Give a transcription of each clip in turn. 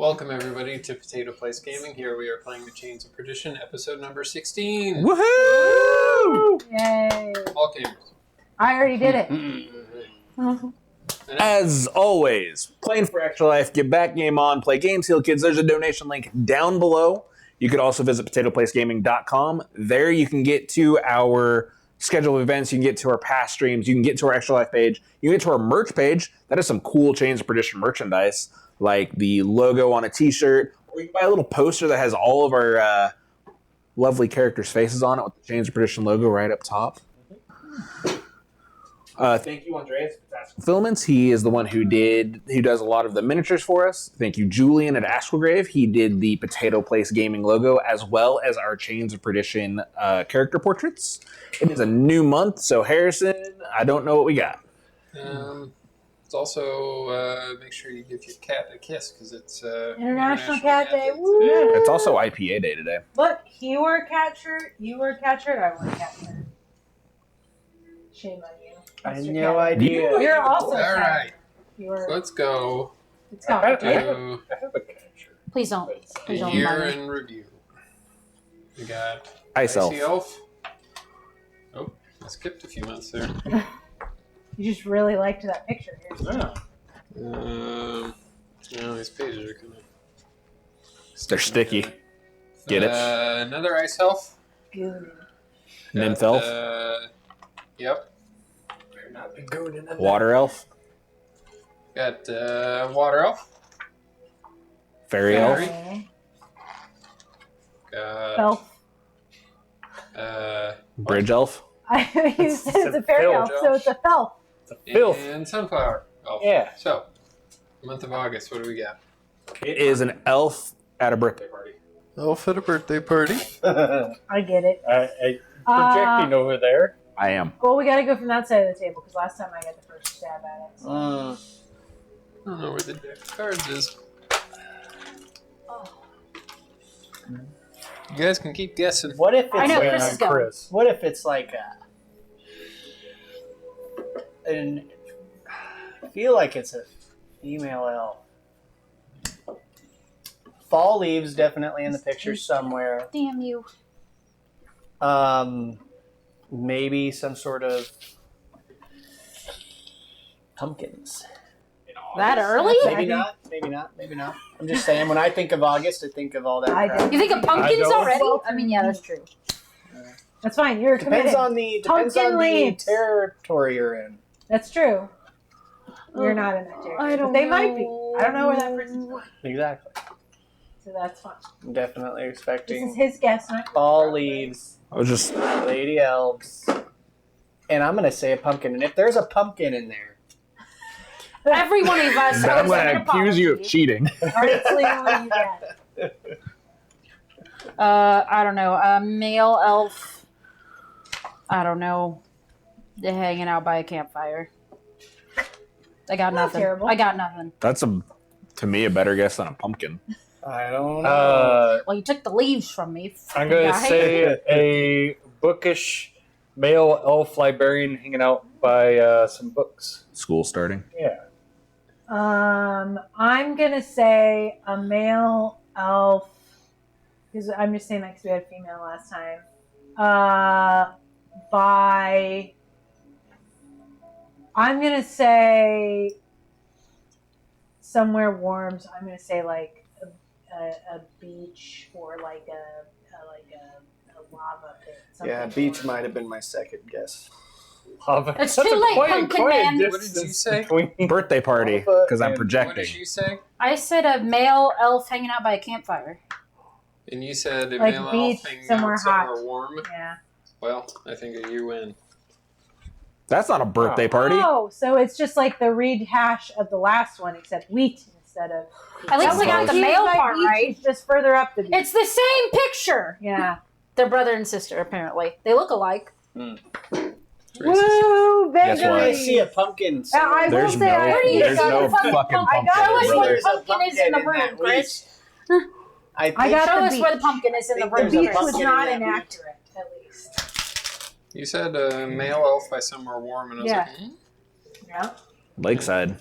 Welcome everybody to Potato Place Gaming. Here we are playing the Chains of Perdition, episode number 16. Woohoo! Yay! All gamers. I already did it. As always, playing for Extra Life, get back, game on, play games, heal kids. There's a donation link down below. You could also visit potatoplacegaming.com. There you can get to our schedule of events, you can get to our past streams, you can get to our Extra Life page, you can get to our merch page. That is some cool Chains of Perdition merchandise, like the logo on a t-shirt, or you can buy a little poster that has all of our lovely characters' faces on it with the Chains of Perdition logo right up top. Thank you, Andreas, for Fulfillments. He is the one who does a lot of the miniatures for us. Thank you, Julian at Askelgrave. He did the Potato Place Gaming logo as well as our Chains of Perdition character portraits. It is a new month, so Harrison, I don't know what we got. It's also make sure you give your cat a kiss because it's International Cat Day. Woo! It's also IPA Day today. Look, he wore a cat shirt, you wore a cat shirt, I wore a cat shirt. Shame on you. I had Mr. no Cat. idea. You're also a All cat. right. You were. Let's go Let's go. I have to a cat shirt. Please don't. Please the don't. year remind me. in review. We got Ice Elf. Icy Elf. Oh, I skipped a few months there. You just really liked that picture here. Oh. Now these pages are kind of... They're sticky. Get it? Another Ice Elf. Good. Nymph Elf. Yep. Better not be going in the Water Elf. Got Water Elf. Fairy Elf. Okay. Got Felf. Bridge Elf. You said it's a fairy elf, so it's a felf. It's a filth. And Sunflower Elf. Yeah. So, month of August, what do we got? It is an elf at a birthday party. Elf at a birthday party. I get it. Projecting over there. I am. Well, we gotta go from that side of the table because last time I got the first stab at it. So. I don't know where the deck of cards is. You guys can keep guessing. What if it's I know, like, Chris is going. Chris? What if it's like I feel like it's a female elf. Fall leaves definitely in the picture somewhere. Damn you. Maybe some sort of pumpkins. That early? Maybe not. Maybe not. Maybe not. I'm just saying. When I think of August, I think of all that. I crap. do. You think of pumpkins I don't. already? I mean, yeah, that's true. That's fine. You're Depends committed. on the Pumpkin leaves. territory you're in. That's true. You're not in that territory. I don't but they know. might be. I don't know where that person's going. Exactly. So that's fine. I'm definitely This is expecting his guess, not fall leaves, I was just. lady elves, and I'm gonna say a pumpkin. And if there's a pumpkin in there, Every one of us. I'm owes going an to accuse you of apology. cheating. Honestly, what you get. I don't know. A male elf. I don't know. They're hanging out by a campfire. I got Not nothing. terrible. I got nothing. That's to me a better guess than a pumpkin. I don't know. Well, you took the leaves from me. I'm going to guy. say a bookish male elf librarian hanging out by some books. School starting. Yeah. I'm gonna say a male elf because I'm just saying that because we had a female last time. I'm gonna say somewhere warm. So I'm gonna say like a beach or like a lava pit. Yeah, something beach warm. might have been my second guess. It's too late, pumpkin man. What did you say? Birthday party, because I'm And What projecting. did you say? I said a male elf hanging out by a campfire. And you said a Like male beach, elf hanging somewhere out somewhere hot. warm. Yeah. Well, I think you win. That's not a birthday party. Oh, so it's just like the rehash of the last one, except wheat instead of. At least I got the male part right. It's just further up the beach. It's the same picture. Yeah. They're brother and sister, apparently. They look alike. Woo, Guess victory! what? I see a pumpkin. I will There's say no, I Where do you there's got no the fucking fucking pumpkin? pumpkin. Show us where the There's a pumpkin is in the pumpkin room, that Chris. I think I got Show the us where the beach. pumpkin is in the I room. think The there's a beach Chris. was pumpkin not in that inaccurate, at least. You said a male elf by somewhere warm, and I was Yeah. like, Yeah. Lakeside.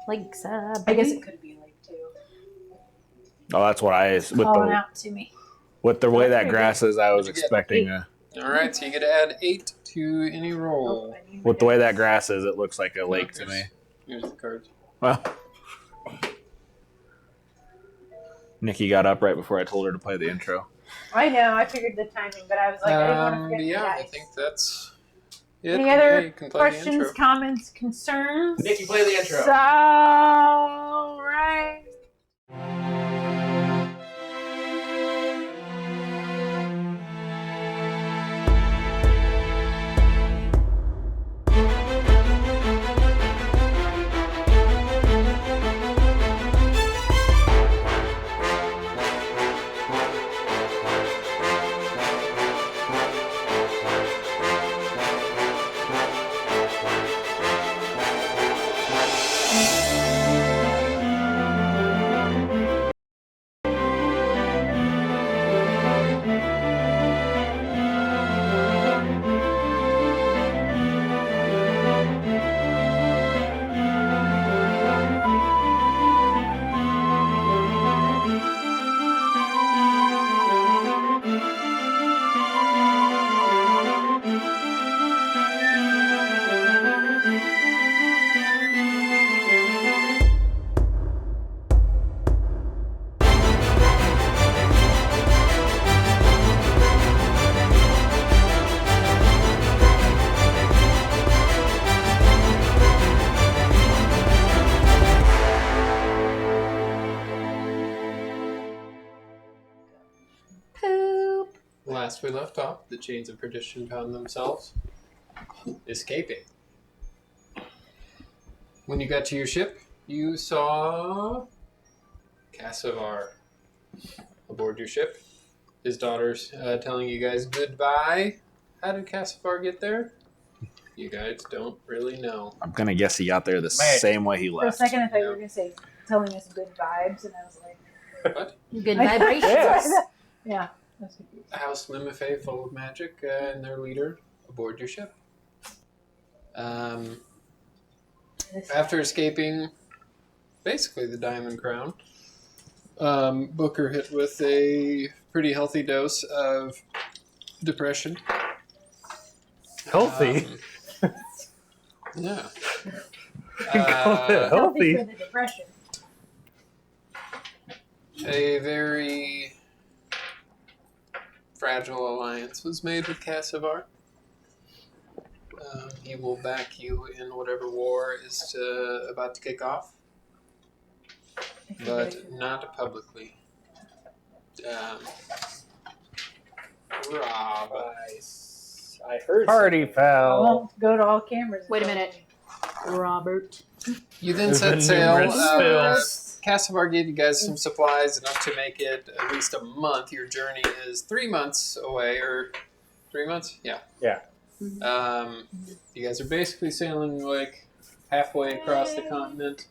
Lakeside. I guess it could be like too. Oh, that's what I with Calling the out to me. with the way That's that pretty grass is. I was What'd you get? expecting a. All right, so you get to add 8 to any roll. Oh, I need my With the way that notes. grass is, it looks like a lake to me. Here's the cards. Well, Nikki got up right before I told her to play the intro. I know. I figured the timing, but I was like, I didn't want to forget Yeah, the I dice. think that's it. Any Yeah, other you can play the questions, intro. comments, concerns? Nikki, play the intro. So, right. Poop. Last we left off, the chains of perdition found themselves escaping. When you got to your ship, you saw Cassavar aboard your ship. His daughter's telling you guys goodbye. How did Cassavar get there? You guys don't really know. I'm gonna guess he got there the Man. same way he For a left. second, I thought you were going to say telling us good vibes, and I was like, What? Good vibrations. Yeah. That's confused. House Limifey full of magic and their leader aboard your ship. After escaping basically the Diamond Crown, Booker hit with a pretty healthy dose of depression. Healthy? Yeah. Healthy? Healthy for the depression. A very fragile alliance was made with Cassavar. He will back you in whatever war is about to kick off, but not publicly. Rob. I heard Party something. I foul. won't go to all cameras. Wait a minute. Robert. You then There's set been sail. numerous Cassavar gave you guys some supplies enough to make it at least a month. Your journey is 3 months away, or 3 months? Yeah. Yeah. You guys are basically sailing like halfway across the continent.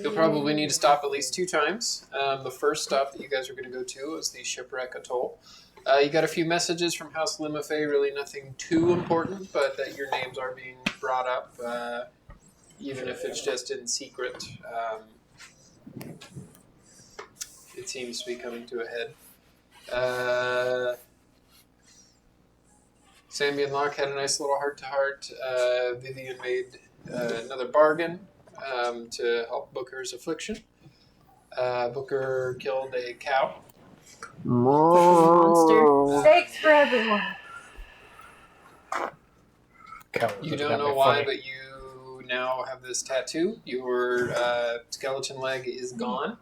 You'll probably need to stop at least 2 times. The first stop that you guys are going to go to is the Shipwreck Atoll. You got a few messages from House Limifey, really nothing too important, but that your names are being brought up, even if it's just in secret. It seems to be coming to a head. Sammy and Locke had a nice little heart-to-heart. Vivian made another bargain to help Booker's affliction. Booker killed a cow. Monster. Steaks for everyone. You don't know why, but you now have this tattoo. Your skeleton leg is gone,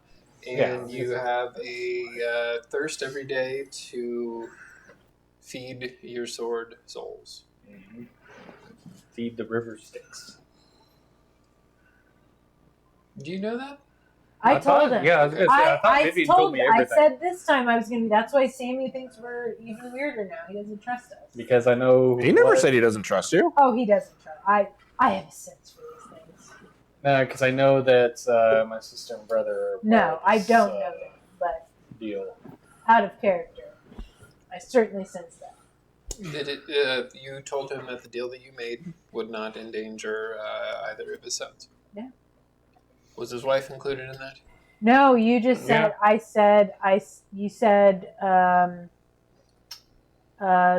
and you have a thirst every day to feed your sword souls. Mm-hmm. Feed the river sticks. Do you know that? I told him. Yeah, I was gonna say. I thought Vivian told me I everything. said this time I was going to. That's why Sammy thinks we're even weirder now. He doesn't trust us. Because I know. He never what- said he doesn't trust you. Oh, he doesn't trust. I have a sense for these things. No, because I know that my sister and brother are part No, of I this, don't know that, but deal. out of character, I certainly sense that. Did it? You told him that the deal that you made would not endanger either of his sons. Yeah. Was his wife included in that? No, you just said. You said that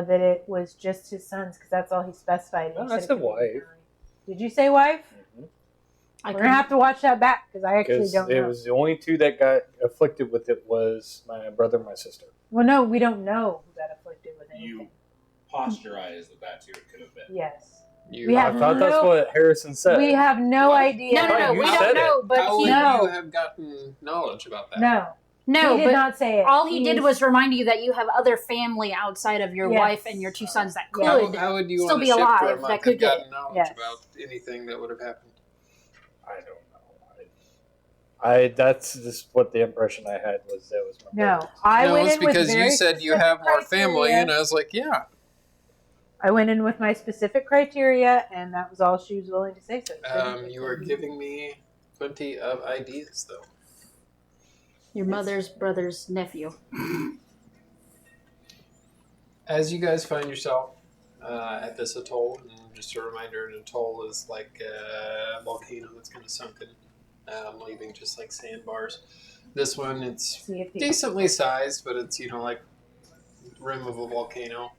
it was just his sons because that's all he specified. No, You I said it said could be wife. 9. Did you say wife? We're gonna have to watch that back because I actually don't It know. was the only two that got afflicted with it was my brother and my sister. Well, no, we don't know who got afflicted with anything. You posturize that that's who it could have been. Yes. You, We I have thought that's no- what Harrison said. We have no What? idea. No, You we said don't it. know. But how would he No. you have gotten knowledge about that? No, he did but not say it. all he did He's- was remind you that you have other family outside of your Yes. wife and your 2 sons that Yeah. could. How would you still on a be ship for a alive month that could have get gotten knowledge Yes. about anything that would have happened? I don't know. I that's just what the impression I had was that was my No, brother. I no, went it's in with because very you said you specific have more family, criteria. and I was like, yeah. I went in with my specific criteria, and that was all she was willing to say. So You were giving me plenty of ideas, though. Your mother's brother's nephew. As you guys find yourself at this atoll, and just a reminder, an atoll is like a volcano that's kind of sunken, leaving just like sandbars. This one, it's see if he, decently sized, but it's like rim of a volcano.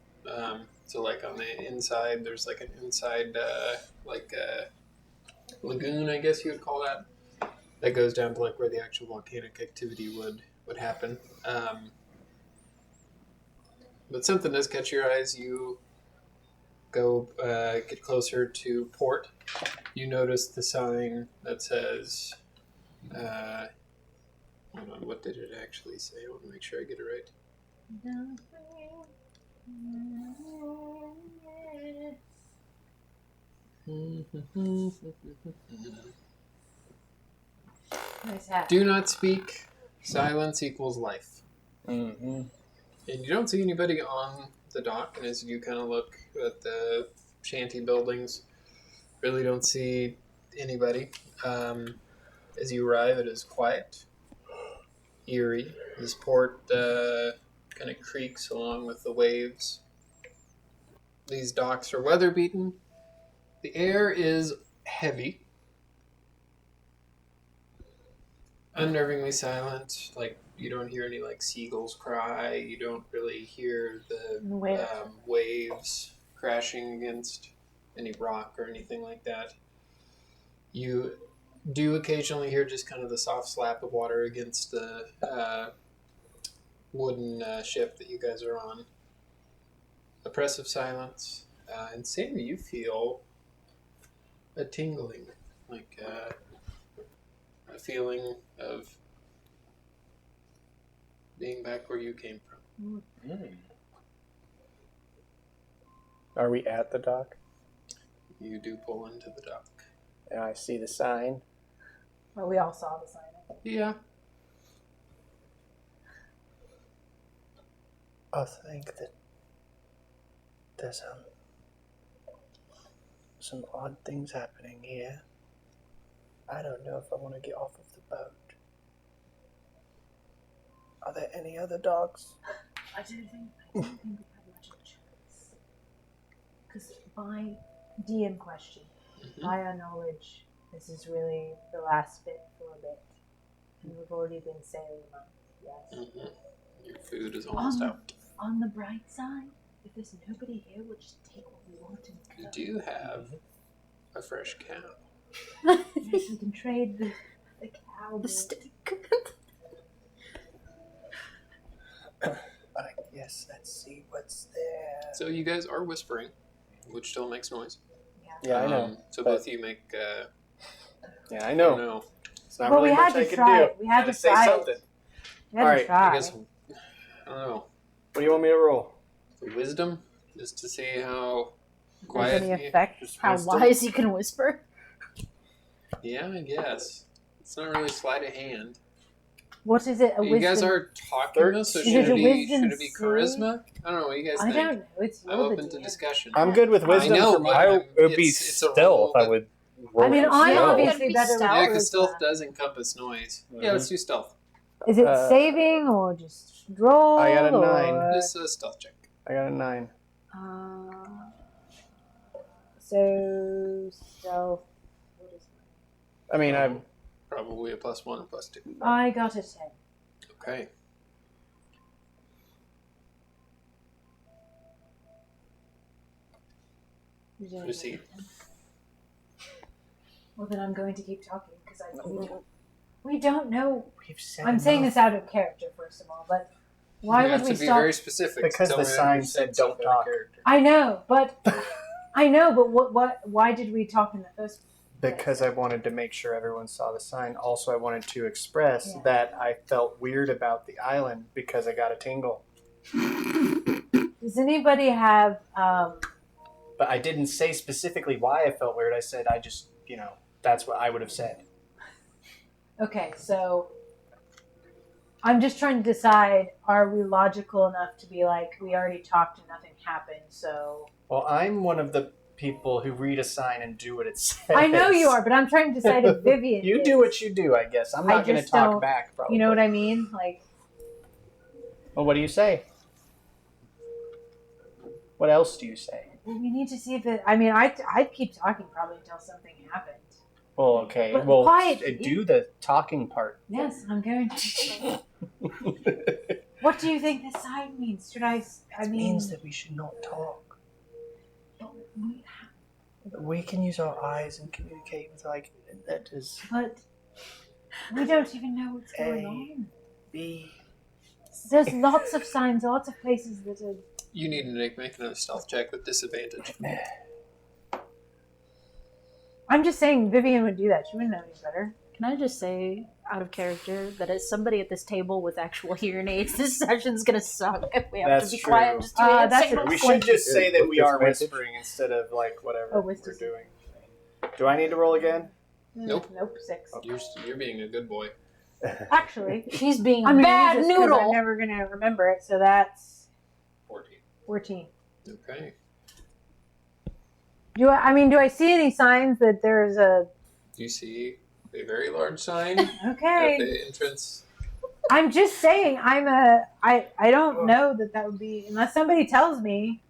So like on the inside, there's like an inside lagoon, I guess you would call that. That goes down to like where the actual volcanic activity would happen. But something does catch your eyes. You go get closer to port. You notice the sign that says, hold on, what did it actually say? I want to make sure I get it right. nice hat. Do not speak. Silence equals life. Mm-hmm. And you don't see anybody on the dock. And as you kind of look at the shanty buildings, really don't see anybody. As you arrive, it is quiet, eerie. This port kind of creaks along with the waves. These docks are weather beaten. The air is heavy. Unnervingly silent. Like, you don't hear any like seagulls cry. You don't really hear the Wait. waves crashing against any rock or anything like that. You do occasionally hear just kind of the soft slap of water against the wooden ship that you guys are on. Oppressive silence. And Sam, you feel a tingling, like a feeling of being back where you came from. Are we at the dock? You do pull into the dock. And I see the sign. Well, we all saw the sign. Yeah. I think that there's some odd things happening here. I don't know if I want to get off of the boat. Are there any other dogs? I don't think we have much of a choice. Because by DM question, by our knowledge, this is really the last bit for a bit. And we've already been sailing a month, yes. Your food is almost out. On the bright side, if there's nobody here, we'll just take what we want and You go. do have a fresh cow. Yes, we can trade the cow. The stick. I guess let's see what's there. So you guys are whispering, which still makes noise. Yeah, I know. So but- both of you make. Yeah, I Oh know. no. It's not Well, really we had much I to can try do. it. We had Gotta to say try it. something. We had All to right, try. I guess. I don't know. What do you want me to roll? Wisdom, just to see how There's quiet. any effect? Just How wisdom? wise you can whisper. Yeah, I guess. It's not really sleight of hand. What is it? A You wisdom? guys are talking this, so Is should it it a be wisdom charisma? I don't know. What do you guys I think? don't know. It's I'm you're the open to DM. discussion. I'm good with wisdom. I know, for but my- It would be it's a roll stealth. I that- would roll I mean, for I'm stealth. obviously It'd be better with stealth. Yeah, because stealth charisma. does encompass noise. Yeah, Mhm. let's do stealth. Is it saving or just roll? I got a 9. or- Just a stealth check. I got a 9. So stealth. What is I mean, I'm Probably a +1 or +2. I got a 10. Okay. Proceed. Well, then I'm going to keep talking because we don't know. we've said I'm saying enough. this out of character, first of all, but why you would have we to be stop? very specific. Because Tell the me sign you said stuff don't out of talk. character. I know, but why did we talk in the first place? Because I wanted to make sure everyone saw the sign. Also, I wanted to express Yeah. that I felt weird about the island because I got a tingle. Does anybody have But I didn't say specifically why I felt weird. I said I just, that's what I would have said. Okay, so I'm just trying to decide, are we logical enough to be like, we already talked and nothing happened, so... Well, I'm one of the people who read a sign and do what it says. I know you are, but I'm trying to decide if Vivian You is. do what you do, I guess. I'm I not going to just talk don't- back, probably. You know what I mean? Like, Well, what do you say? What else do you say? we need to see if it... I mean, I'd keep talking probably until something happened. Well, okay. But Well, quiet, do the talking part. Yes, I'm going to... What do you think this sign means? Should I... I It mean... means that we should not talk. We can use our eyes and communicate with, letters. But we don't even know what's going A. on. B. There's lots of signs, lots of places that are... You need to make another stealth check with disadvantage. I'm just saying Vivian would do that. She wouldn't know any better. Can I just say, out of character, that as somebody at this table with actual hearing aids, this session's gonna suck if we have That's to be true. quiet just to be That's single. We should just say that we are Disadvantage. whispering instead of, whatever Oh, with we're dis- doing. Do I need to roll again? Nope. Nope, 6. You're being a good boy. Actually, She's being I'm a gonna bad use this 'cause I'm noodle. never gonna remember it, so that's 14. 14. Okay. Do I see any signs that there's a... You see a very large sign at Okay. the entrance. I'm just saying, I don't know that would be... Unless somebody tells me.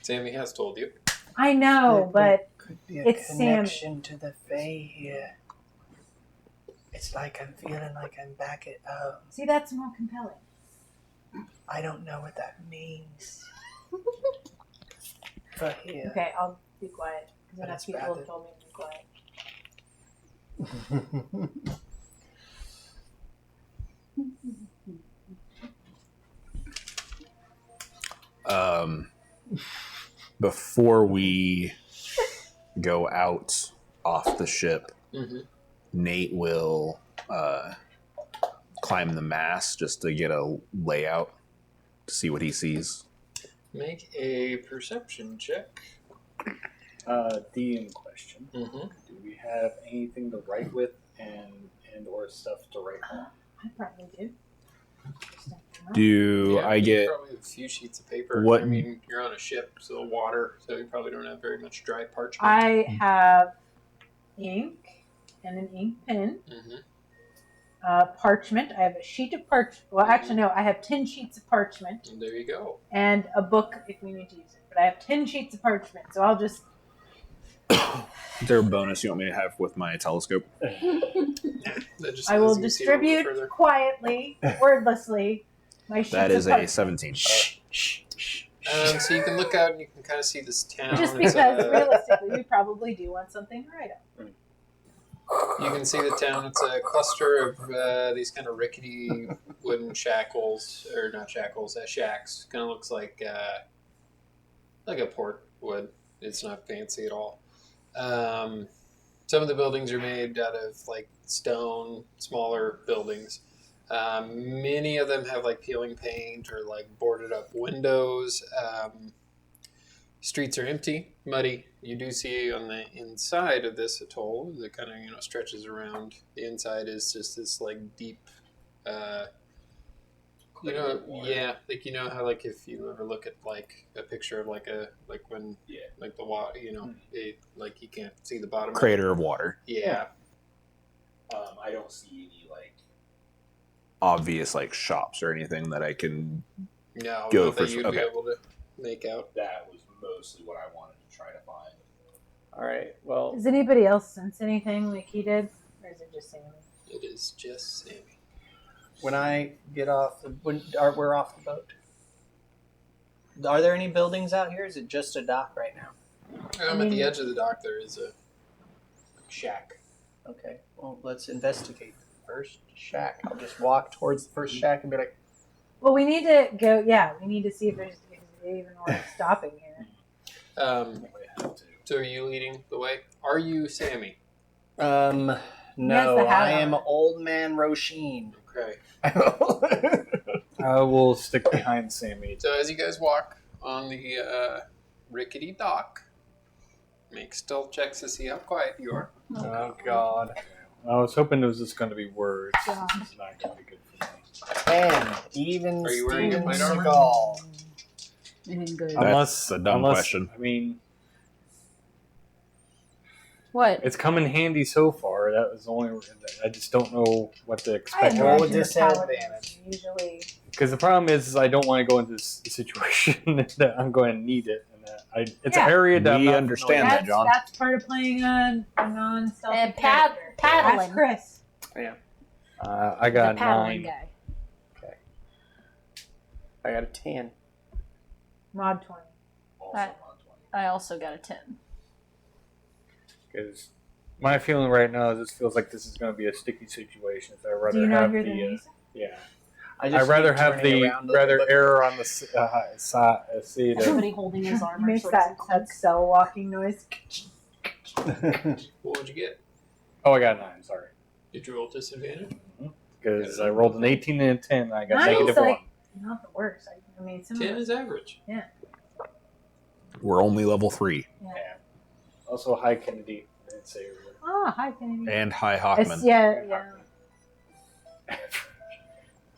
Sammy has told you. I know, but... Could be a It's connection to the Fae here. It's like I'm feeling like I'm back at home. See, that's more compelling. I don't know what that means. But here. Okay, I'll be quiet. Because But enough it's people rather- have told me to be quiet. Before we go out off the ship, Mm-hmm. Nate will climb the mast just to get a layout to see what he sees. Make a perception check. DM question. Mm-hmm. Do we have anything to write with and or stuff to write on? I probably do. Do I You get probably have a few sheets of paper. What- I mean, you're on a ship, so water, so you probably don't have very much dry parchment. I have ink and an ink pen, Mm-hmm. parchment. I have a sheet of parchment. Well, actually, no, I have 10 sheets of parchment And there you go. and a book if we need to use it. But I have 10 sheets of parchment, so I'll just... is there a bonus you want me to have with my telescope? That just I will allows you to see a little bit distribute further. quietly, wordlessly, my sheets That of is a parchment. 17. So you can look out and you can kind of see this town. Just It's, because, realistically, we probably do want something to write on. you can see the town. It's a cluster of these kind of rickety wooden shackles, or not shackles, shacks. Kind of looks like a port would. It's not fancy at all. Some of the buildings are made out of like stone, smaller buildings. Many of them have like peeling paint or like boarded up windows. Streets are empty, muddy. You do see on the inside of this atoll that kind of stretches around. The inside is just this like deep, yeah, like how like if you ever look at like a picture of like when like the water, it like you can't see the bottom. Crater of water. Yeah. I don't see any like Obvious like shops or anything that I can No, Go not that for- you'd okay. be able to make out. That was mostly what I wanted to try to find. All right. Well, Does anybody else sense anything like he did? Or is it just Sammy? It is just Sammy. when I get off, we're off the boat. Are there any buildings out here? Is it just a dock right now? At the edge of the dock, there is a shack. Okay. Well, let's investigate the first shack. I'll just walk towards the first shack and be like, Well, we need to go. Yeah, we need to see if there's even worth stopping here. So are you leading the way? Are you Sammy? no, the hat I am on. Old Man Roshin. Okay. I will stick behind Sammy. So as you guys walk on the rickety dock, make stealth checks to see how quiet you are. Oh God. I was hoping it was just going to be words. God. It's not going to be good for me. And even Are you wearing your Steven plate armor? Seagal. Good. That's a dumb question. I mean, What? it's come in handy so far. That was the only. I just don't know what to I expect. Roll imagine with the paladins disadvantage. usually. Because the problem is I don't want to go into this situation that I'm going to need it. And that it's an Yeah. area that I'm We not understand familiar that, John. That's part of playing a non-stealthy And character. paddling. Ask Chris. with. I got The paddling 9. guy. I got a 10. Mod 20. Also Right. on 20. I also got a 10. Because my feeling right now is this feels like this is going to be a sticky situation. So I'd rather Do you not have hear the the music? yeah. I'd I'd rather have turning the around a little bit. error on the side. See the Everybody holding his armor. Makes so it that, doesn't that cell walking noise. What would you get? oh, I got 9. Sorry, Did you roll disadvantage? because I rolled an 18 and a 10. And I got Nice, negative like- 1. Not the worst. I mean, some 10 of is average. We're only level 3. Also, hi Kennedy. I didn't say earlier. Oh, hi, Kennedy. And Hi It's, Hockman. yeah.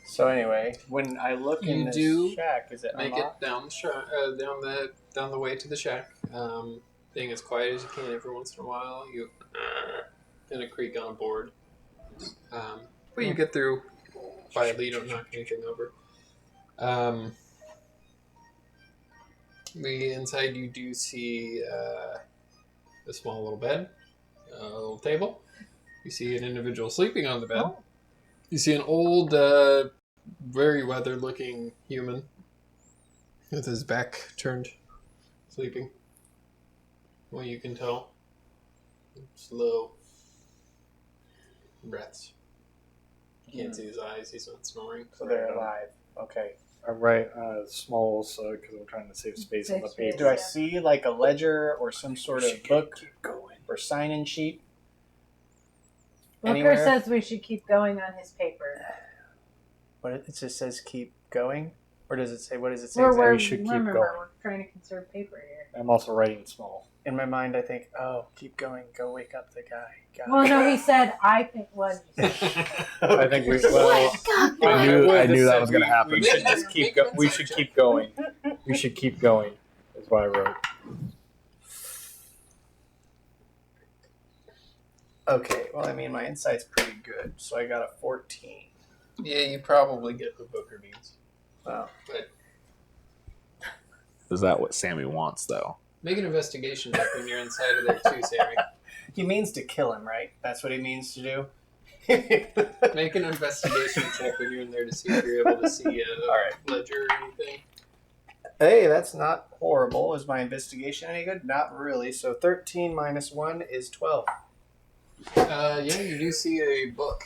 So anyway, when I look in You this do shack, is it Make unlocked? it down the way to the shack. Being as quiet as you can every once in a while. You kind of creak on a board. But you get through quietly. You don't knock anything over. The inside you do see a small little bed, a little table. You see an individual sleeping on the bed. Oh. You see an old, very weathered-looking human with his back turned, sleeping. Well, you can tell. Slow breaths. You can't see his eyes. He's not snoring. So they're alive. Okay. I write small because I'm trying to save space on the Save space. page. Do I see like a ledger or some sort of book going? or sign-in sheet? Booker Anywhere? says we should keep going on his paper. What it just says keep going? Or does it say, what does it say? We're, exactly? we should keep remember, going. we're trying to conserve paper here. I'm also writing small. In my mind, I think, oh, keep going. Go wake up the guy. Got Well, it. no, he said, I think what? I think we. Well, I knew that was going to happen. We should just keep. We should keep going. We should keep going. Is what I wrote. Okay, well, I mean, my insight's pretty good, so I got a 14. Yeah, you probably get what Booker means. Wow. But Is that what Sammy wants, though? make an investigation check when you're inside of there too, Sammy. He means to kill him, right? That's what he means to do? Make an investigation check when you're in there to see if you're able to see a Alright. ledger or anything. Hey, that's not horrible. Is my investigation any good? Not really. So 13 minus 1 is 12. Yeah, you do see a book.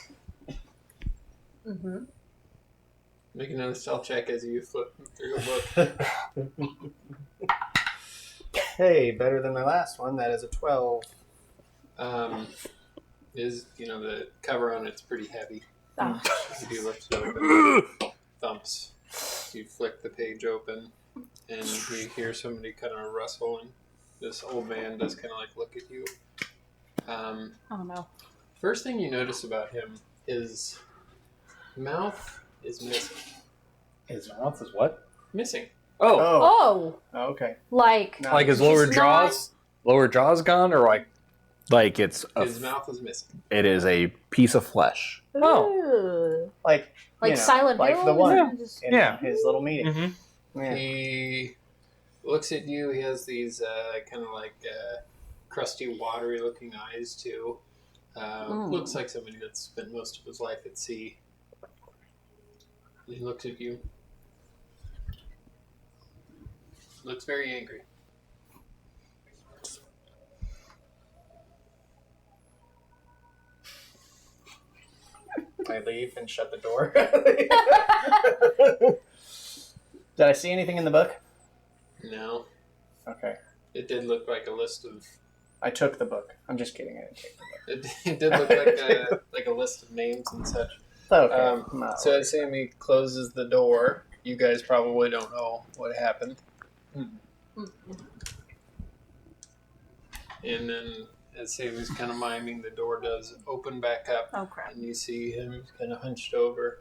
Mm-hmm. Make another stealth check as you flip through a book. Hey, better than my last one. That is a 12. The cover on it's pretty heavy. Ah. You do lift it open, thumps. You flick the page open, and you hear somebody kind of rustle, and this old man does kind of like look at you. Oh no. First thing you notice about him is mouth is missing. His mouth is what? Missing. Oh, Okay. like No. Like his lower Just jaws? Lower jaws gone, or like Like it's His mouth is missing. it is a piece of flesh. Oh. Like Like Silent like Hill? the one Just- in Yeah. his little meeting. Mm-hmm. Yeah. He looks at you. He has these kind of like crusty, watery looking eyes, too. Looks like somebody that's spent most of his life at sea. He looks at you. Looks very angry. I leave and shut the door. Did I see anything in the book? No. Okay. It did look like a list of. I took the book. I'm just kidding. I didn't take the book. It did look like a list of names and such. Okay. No. So as Sammy closes the door, you guys probably don't know what happened. And then as Sammy's kind of miming, the door does open back up. Oh, crap. And you see him kind of hunched over.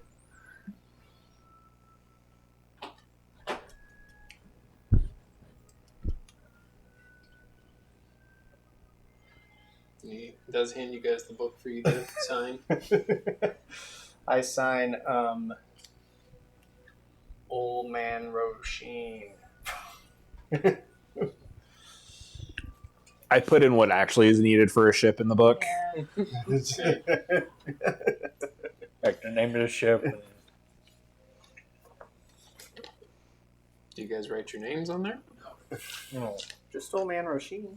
He does hand you guys the book for you to sign. I sign Old Man Roshin. I put in what actually is needed for a ship in the book. Like the name of the ship. Do you guys write your names on there? No. Just Old Man Roshin.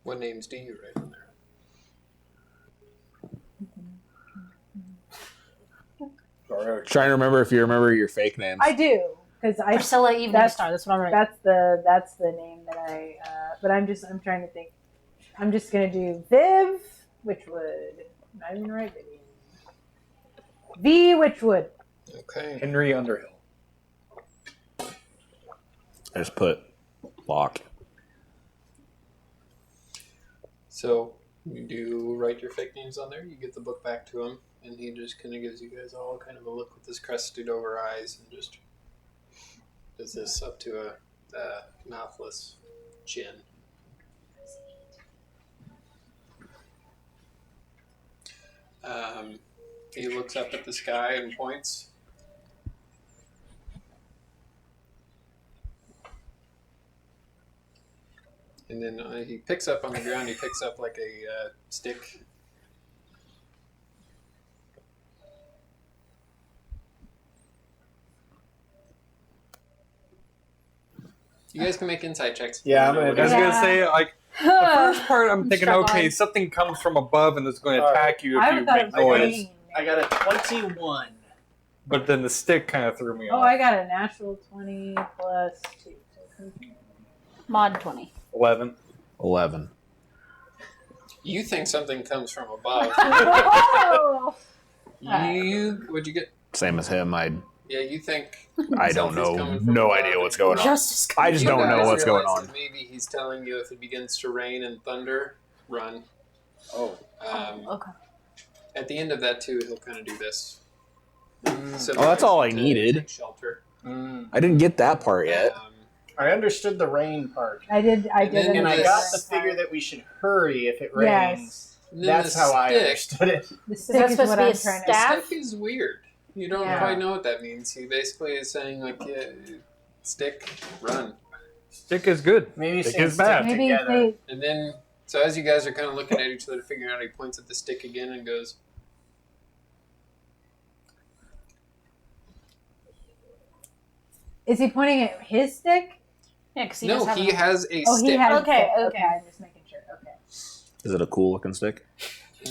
What names do you write on there? Trying to remember if you remember your fake names. I do because I Priscilla Evening that's- Star. That's what I'm writing. that's the name that I. But I'm trying to think. I'm just gonna do Viv, Witchwood. Not even right Vivian. V Witchwood. Okay. Henry Underhill. I just put Locke. So you do write your fake names on there. You get the book back to him, and he just kind of gives you guys all kind of a look with his crusted over eyes, and just does this up to a mouthless chin. He looks up at the sky and points. And then he picks up on the ground, he picks up like a stick. You guys can make insight checks. Yeah, I'm I gonna was do gonna Yeah. say, like, the first part, I'm thinking, struggling. okay, something comes from above and it's going to All right. attack you I if would you thought it make was noise. rain. I got a 21. But then the stick kind of threw me Oh, off. I got a natural 20 plus 2. Mod 20. 11. 11. You think something comes from above. Oh! What'd you get? Same as him. Yeah, you think. I don't something's know. coming from No above. idea what's going on. Justice. I just You don't know guys what's going realize on. that maybe he's telling you if it begins to rain and thunder, run. Oh. Okay. At the end of that too, he'll kind of do this. So Oh, that's all I to needed. take shelter. I didn't get that part yet. I understood the rain part. I did. And then And I this- got the figure that we should hurry if it rains. Yes. And then That's the how I stick- understood it. The Is stick that is supposed what to be I'm a trying The staff? stick is weird. You don't Yeah. quite know what that means. He basically is saying like, yeah, stick, run. Stick is good. Maybe Stick saying is bad. stick Maybe together. they. And then, so as you guys are kind of looking at each other, figuring out, he points at the stick again and goes, Is he pointing at his stick? Yeah, because he "No, does have he a- has a Oh, stick." he has. Okay, a stick. okay. I'm just making sure. Okay. Is it a cool looking stick?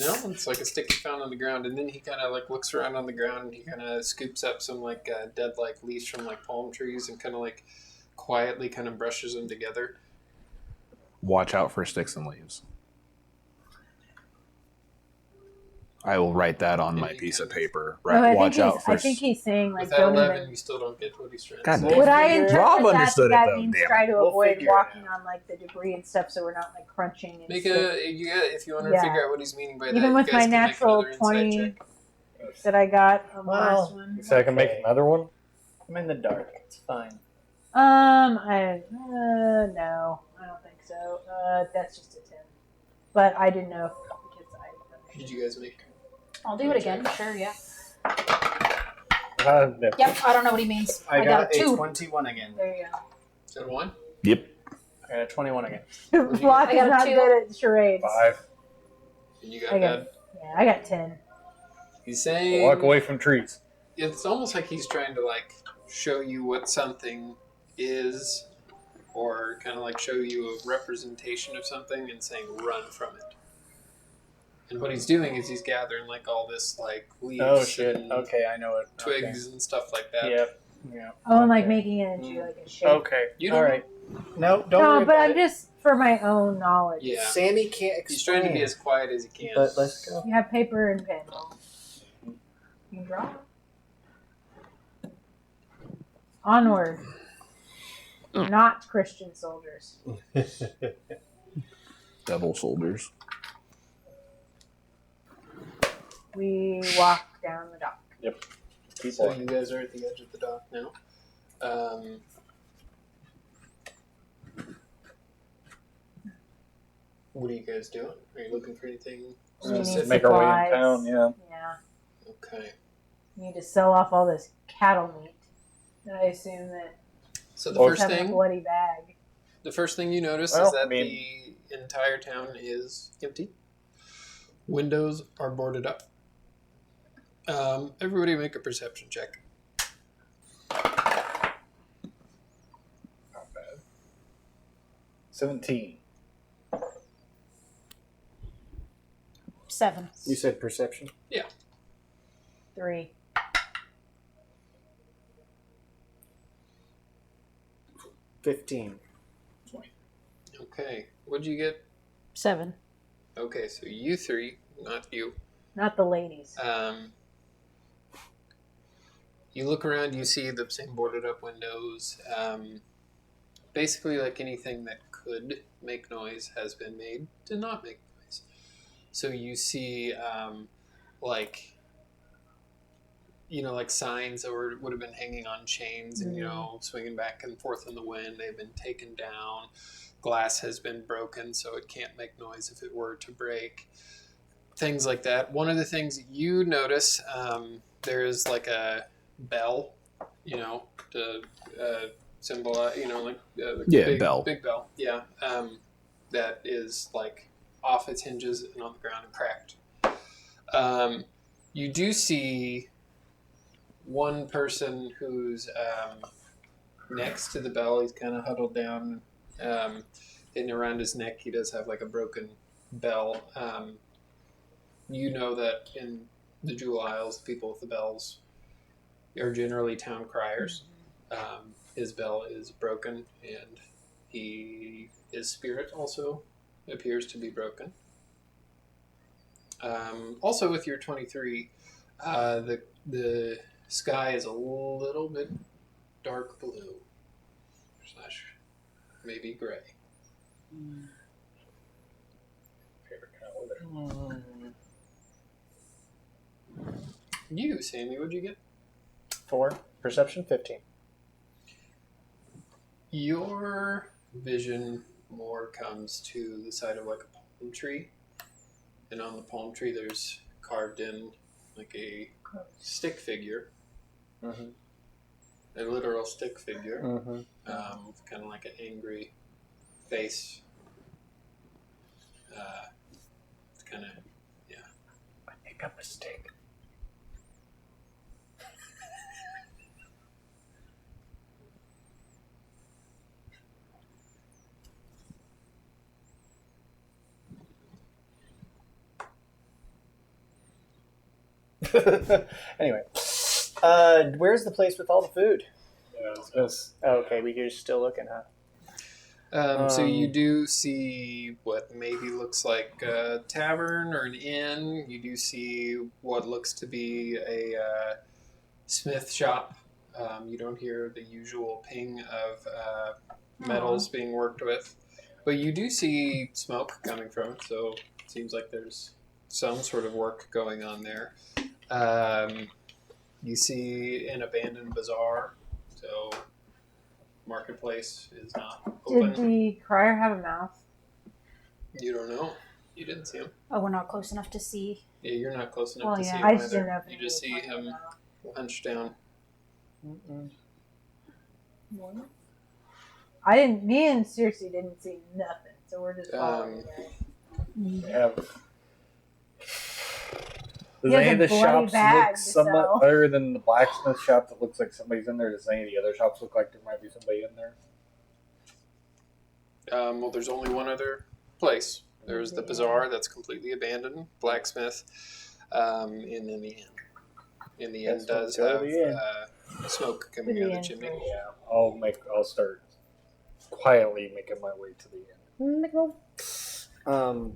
No, it's like a stick he found on the ground, and then he kind of like looks around on the ground, and he kind of scoops up some like dead like leaves from like palm trees, and kind of like quietly kind of brushes them together. Watch out for sticks and leaves. I will write that on my piece of paper. No, I Watch think out he's, for. I think he's saying like With that don't 11, even. you still don't get what he's trying to God say. damn. Would I figure- interpret Rob that understood it, that though, means damn it. try to We'll avoid figure it walking out. on like the debris and stuff, so we're not like crunching and Make stick. if you want to Yeah. figure out what he's meaning by that. Even you with guys my can make natural another insight 20 check. that I got on the Well, last one. So I can make another one? I'm in the dark. It's fine. No, I don't think so. That's just a 10. but I didn't know if because I. Did you guys make? I'll do it again. Sure, yeah. No. Yep, I don't know what he means. I got a a 2. 21 again. There you Is that 1? Yep. I got a 21 again. go. Flock I is got a not 2. good at charades. 5. And you got I got- bad. Yeah, I got 10. He's saying Walk away from trees. it's almost like he's trying to like show you what something is, or kind of like show you a representation of something and saying run from it. And what he's doing is he's gathering like all this like leaves Oh shit. and Okay, I know it. twigs and stuff like that. Okay. Yep. Yeah. Oh, I'm like Okay. making it into like a shape. Okay. You don't All right. No, don't No, worry but about I'm it. just for my own knowledge. Yeah. Sammy can't explain. He's trying to be as quiet as he can. But let's go. You have paper and pen. You can draw. Onward. Not Christian soldiers. Devil soldiers. We walk down the dock. So you guys are at the edge of the dock now. What are you guys doing? Are you looking for anything We need specific? Make our way supplies. in town, yeah. Yeah. Okay. We need to sell off all this cattle meat. And I assume that So the Oh, first have a thing, bloody bag. the first thing you notice Well, is that I mean- the entire town is empty. Windows are boarded up. Everybody make a perception check. Not bad. 17. 7. You said perception? 3. 15. Okay. What'd you get? 7. Okay, so you three, not you. Not the ladies. You look around, you see the same boarded up windows. Basically, like anything that could make noise has been made to not make noise. So you see, like, like signs that would have been hanging on chains and, swinging back and forth in the wind. They've been taken down. Glass has been broken, so it can't make noise if it were to break. Things like that. One of the things you notice, there's like a bell, to symbolize, Yeah, bell. Big bell, yeah, that is like off its hinges and on the ground and cracked. You do see one person who's next to the bell. He's kind of huddled down, and around his neck he does have like a broken bell. You know that in the Jewel Isles, the people with the bells are generally town criers. His bell is broken, and his spirit also appears to be broken. Also, with your 23, the sky is a little bit dark blue / maybe gray. Favorite kind of weather. You, Sammy, what'd you get? 4. Perception 15. Your vision more comes to the side of like a palm tree, and on the palm tree there's carved in like a stick figure, Mm-hmm. a literal stick figure, Mm-hmm. with kind of like an angry face. It's kind of I make a mistake. Anyway, where's the place with all the food? Okay, we're still looking, huh? So you do see what maybe looks like a tavern or an inn. You do see what looks to be a smith shop. You don't hear the usual ping of metals being worked with, but you do see smoke coming from it, so it seems like there's some sort of work going on there. You see an abandoned bazaar, so marketplace is not Did open. the crier have a mouth? You don't know. You didn't see him. Oh, we're not close enough to see. Yeah, you're not close enough Well, to see yeah, him I just didn't know either. if You just see anybody him pointed hunched down. out. I didn't. Me and Circe didn't see nothing, so we're just following you guys. We have. He Does has any a of the bloody shops bag look to somewhat sell. better than the blacksmith shop that looks like somebody's in there? Does any of the other shops look like there might be somebody in there? Well, there's only one other place. There's the bazaar that's completely abandoned, blacksmith, and then the inn. And the inn Guess we'll does go to have the inn. smoke coming The out of the inn chimney. first. Yeah, I'll start quietly making my way to the inn.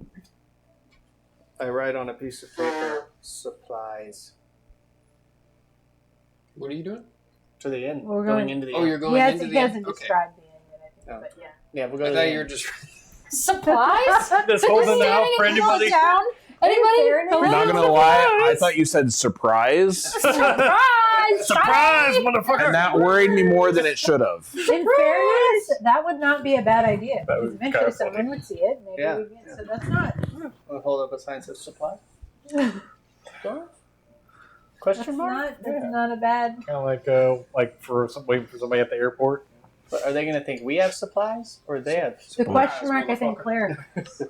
I write on a piece of paper supplies What are you doing? to the inn. We're going going- into the Oh, inn. you're going He into hasn't, the he inn? hasn't Okay. described the end yet, I think, Oh. but yeah. Yeah, we'll go I to thought the you were inn. just... Supplies? Just holding it out for Standing anybody. down. Anybody? fairness- Hello? Not gonna lie, I thought you said surprise, Surprise! Surprise, motherfucker! and that worried me more than it should have. In fairness, that would not be a bad idea. That Because would be eventually kinda someone funny. would see it. Maybe Yeah. we get, so that's not. We'll hold up a sign that says supply. That's Question mark? not a bad. Kind of like for waiting for somebody at the airport. But are they going to think we have supplies or they have The supplies? question mark, I think, clarifies.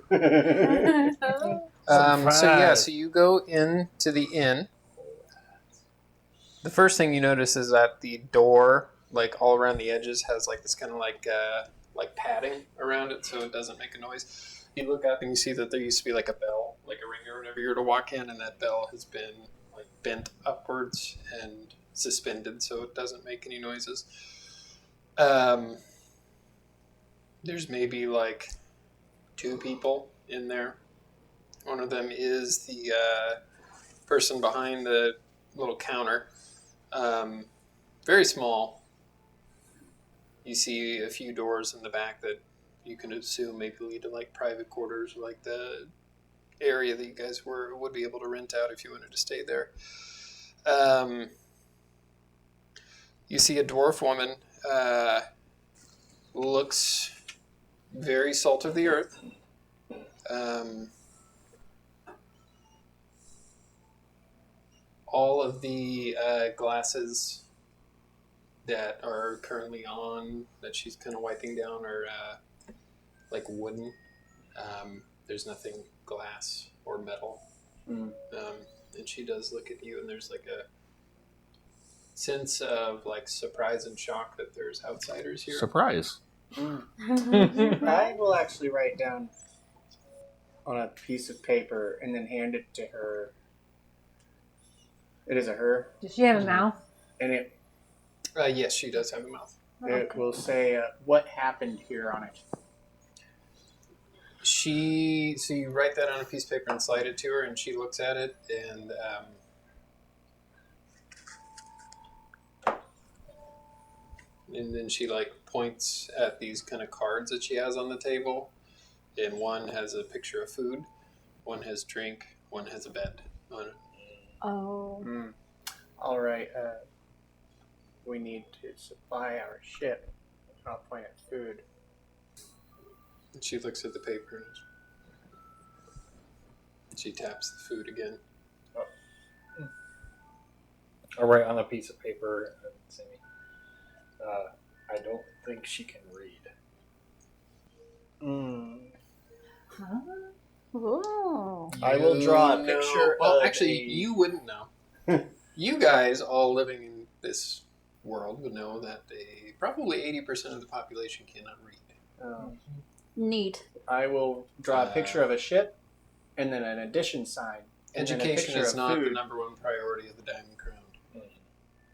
So you go into the inn. The first thing you notice is that the door, like all around the edges, has like this kind of like padding around it, so it doesn't make a noise. You look up and you see that there used to be like a bell, like a ringer whenever you were to walk in, and that bell has been like bent upwards and suspended, so it doesn't make any noises. There's maybe like 2 people in there. One of them is the person behind the little counter. Very small. You see a few doors in the back that you can assume maybe lead to like private quarters, or like the area that you guys would be able to rent out if you wanted to stay there. You see a dwarf woman. Looks very salt of the earth. All of the glasses that are currently on, that she's kind of wiping down, are like wooden. There's nothing glass or metal. And she does look at you, and there's like a sense of like surprise and shock that there's outsiders here. Surprise. I will actually write down on a piece of paper and then hand it to her. It is a her, Does she have a mouth? and it Yes, she does have a mouth. will say what happened here on it. So you write that on a piece of paper and slide it to her, and she looks at it, and then she like points at these kind of cards that she has on the table, and one has a picture of food, one has drink, one has a bed on it. Oh. All right. We need to supply our ship. I'll point at food. And she looks at the paper and she taps the food again. I'll write on a piece of paper and say, I don't think she can read. Huh? Ooh. I will draw a You picture Well, of actually, a- you wouldn't know. You guys, all living in this world, would know that probably 80% of the population cannot read. Neat. I will draw a picture of a ship and then an addition sign. And then a Education picture is of not the food. number one priority of the Diamond Crown.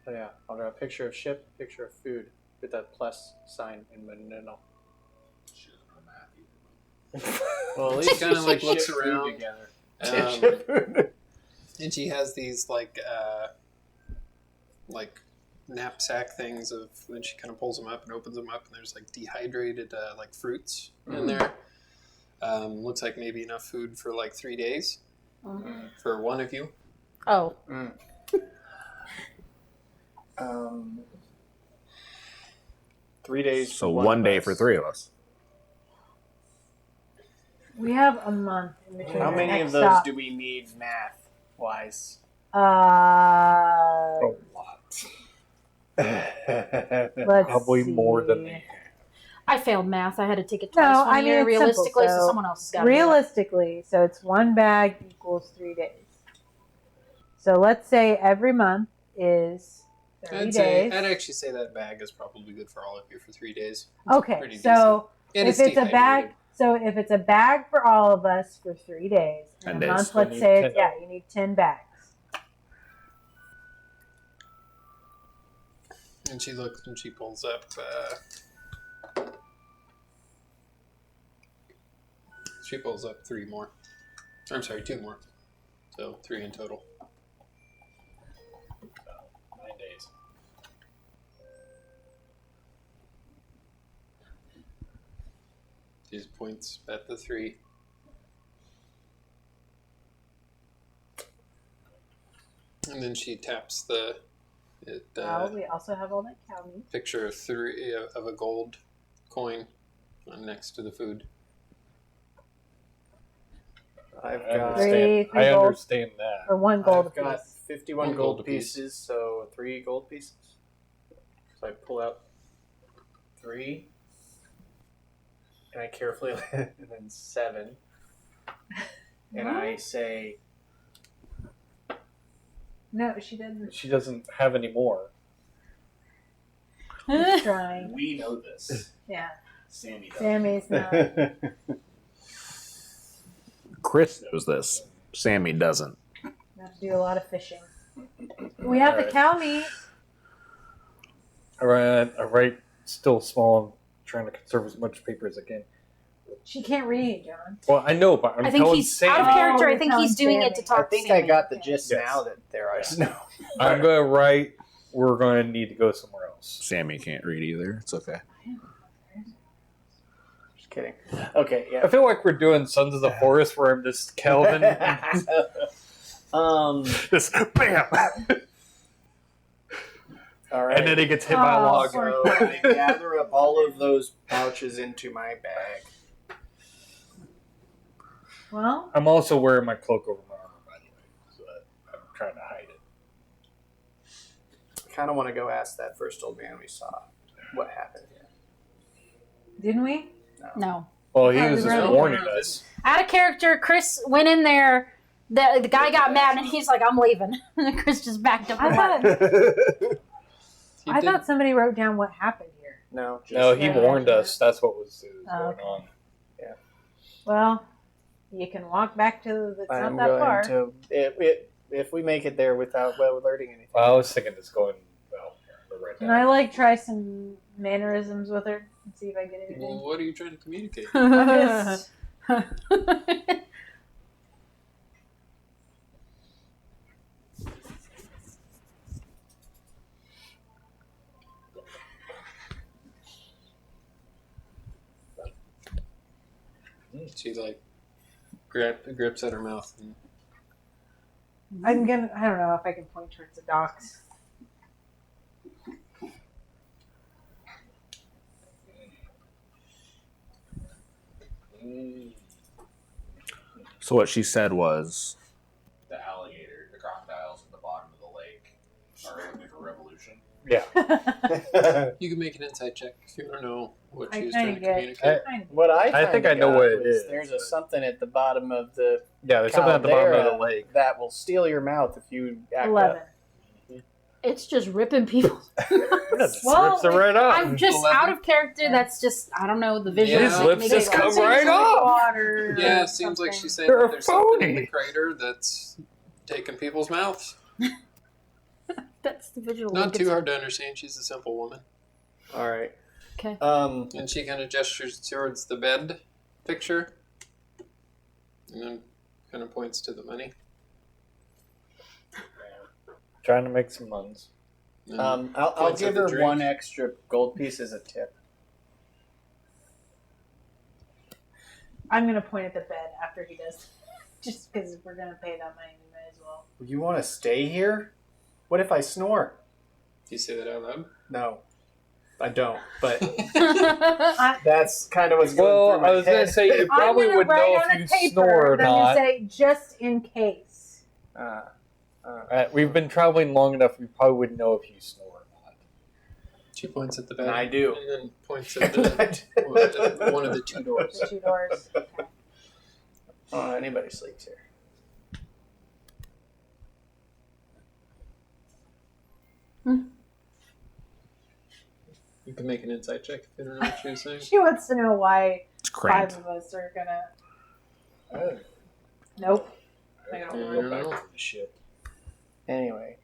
So yeah, I'll draw a picture of ship, picture of food with a plus sign in the middle. Shouldn't know math either. Well, at She least kinda, we say like, looks ship food around. together. Um, and she has these like knapsack things of, when she kind of pulls them up and opens them up, and there's like dehydrated like fruits in there. Looks like maybe enough food for like 3 days for one of you. Oh. 3 days. So for one of day us. for 3 of us. We have a month in between. How our many next of those stop. do we need math wise? A lot. Let's Probably more than see. they. I failed math. I had to take it twice No, one I mean, year. it's simple, Realistically, so so someone else has got realistically, so it's one bag equals 3 days. So let's say every month is 30 days. I'd actually say that bag is probably good for all of you for 3 days. Okay, pretty so And if it's a dehydrated. bag, so if it's a bag for all of us for 3 days, 10 and a days. month, You let's need say 10 it's, you need 10 bags. And she looks and she pulls up. She pulls up 3 more. I'm sorry, 2 more. So 3 in total. 9 days. She just points at the 3. And then she taps the Well, we also have all that cow meat. picture of 3 of a gold coin next to the food. I've I got understand, Three I gold. understand that. Or 1 gold I've got apiece. 51 1 gold gold apiece. pieces, so 3 gold pieces. So I pull out 3, and I carefully, and then 7, and I say, No, she didn't. She doesn't have any more. She's trying. We know this. Yeah, Sammy does. Sammy's not. Chris knows this. Sammy doesn't. We have to do a lot of fishing. We have the Alright. cow meat. I write still small. I'm trying to conserve as much paper as I can. She can't read, John. Well, I know, but I'm I think telling he's Sam. out of character. I you're think he's telling doing it to Sammy. talk I think to I Sammy. got the gist Yes. now that there are snow. I'm going to write. We're going to need to go somewhere else. Sammy can't read either. It's okay. Just kidding. Okay, I yeah. feel like we're doing Sons of the Forest, where I'm just Kelvin. Just bam, All right. and then he gets hit by a Oh, log. poor So I gather up all of those pouches into my bag. Well, I'm also wearing my cloak over my armor, by the way, so that I'm trying to hide it. I kind of want to go ask that first old man we saw what happened here. didn't we? No. Well, he Oh, was the just red warning one. us. Out of character, Chris went in there. The guy got mad and he's like, I'm leaving. And Chris just backed up. I thought He I did- thought somebody wrote down what happened here. No, just No, he Yeah. warned us. That's what was Oh, going okay. on. Well, you can walk back to. It's I'm not that far. going to if we make it there without alerting anything. Well, I was thinking it's going well. Here, right Can now. I try some mannerisms with her and see if I get anything? Well, what are you trying to communicate? I'm just- She like grips at her mouth. And I don't know if I can point towards the docks. So what she said was, The alligator, the crocodiles at the bottom of the lake are aiming for revolution. Yeah. you can make an insight check if you don't know what I she was kinda trying to get- communicate. What I think I know got what it was is, There's but- something at the bottom of the Yeah, there's something at the bottom of the caldera lake. that will steal your mouth if you act 11. up. It's just ripping people. Just Well, rips it right off. I'm just 11. out of character. That's just, I don't know, the visual. Yeah. His lips makes just it come sound right like off. Water. Yeah, or it seems like something. she said You're that a there's something in phony. the crater that's taking people's mouths. That's the visual. Not like too it's- hard to understand. She's a simple woman. All right. Okay. And she kind of gestures towards the bed picture. And then kind of points to the money. Trying to make some muns. And I'll points at give the her drink. 1 extra gold piece as a tip. I'm gonna point at the bed after he does. Just because we're gonna pay that money, we might as well. You want to stay here? What if I snore? Do you say that out loud? No. I don't, but I, that's kind of what's going Well, through my I was gonna head. say you probably I'm gonna would write know on if a you paper snore or that I'm not. gonna say just in case. We've been traveling long enough. We probably would know if you snore or not. She points at the bed. And I do. And then points at the one of the two doors. The 2 doors. Okay. Oh, anybody sleeps here. You can make an insight check if you don't know what she was saying. She wants to know why It's 5 cramped. of us are gonna. Oh, Nope. I I don't don't go know. back to the ship. Anyway,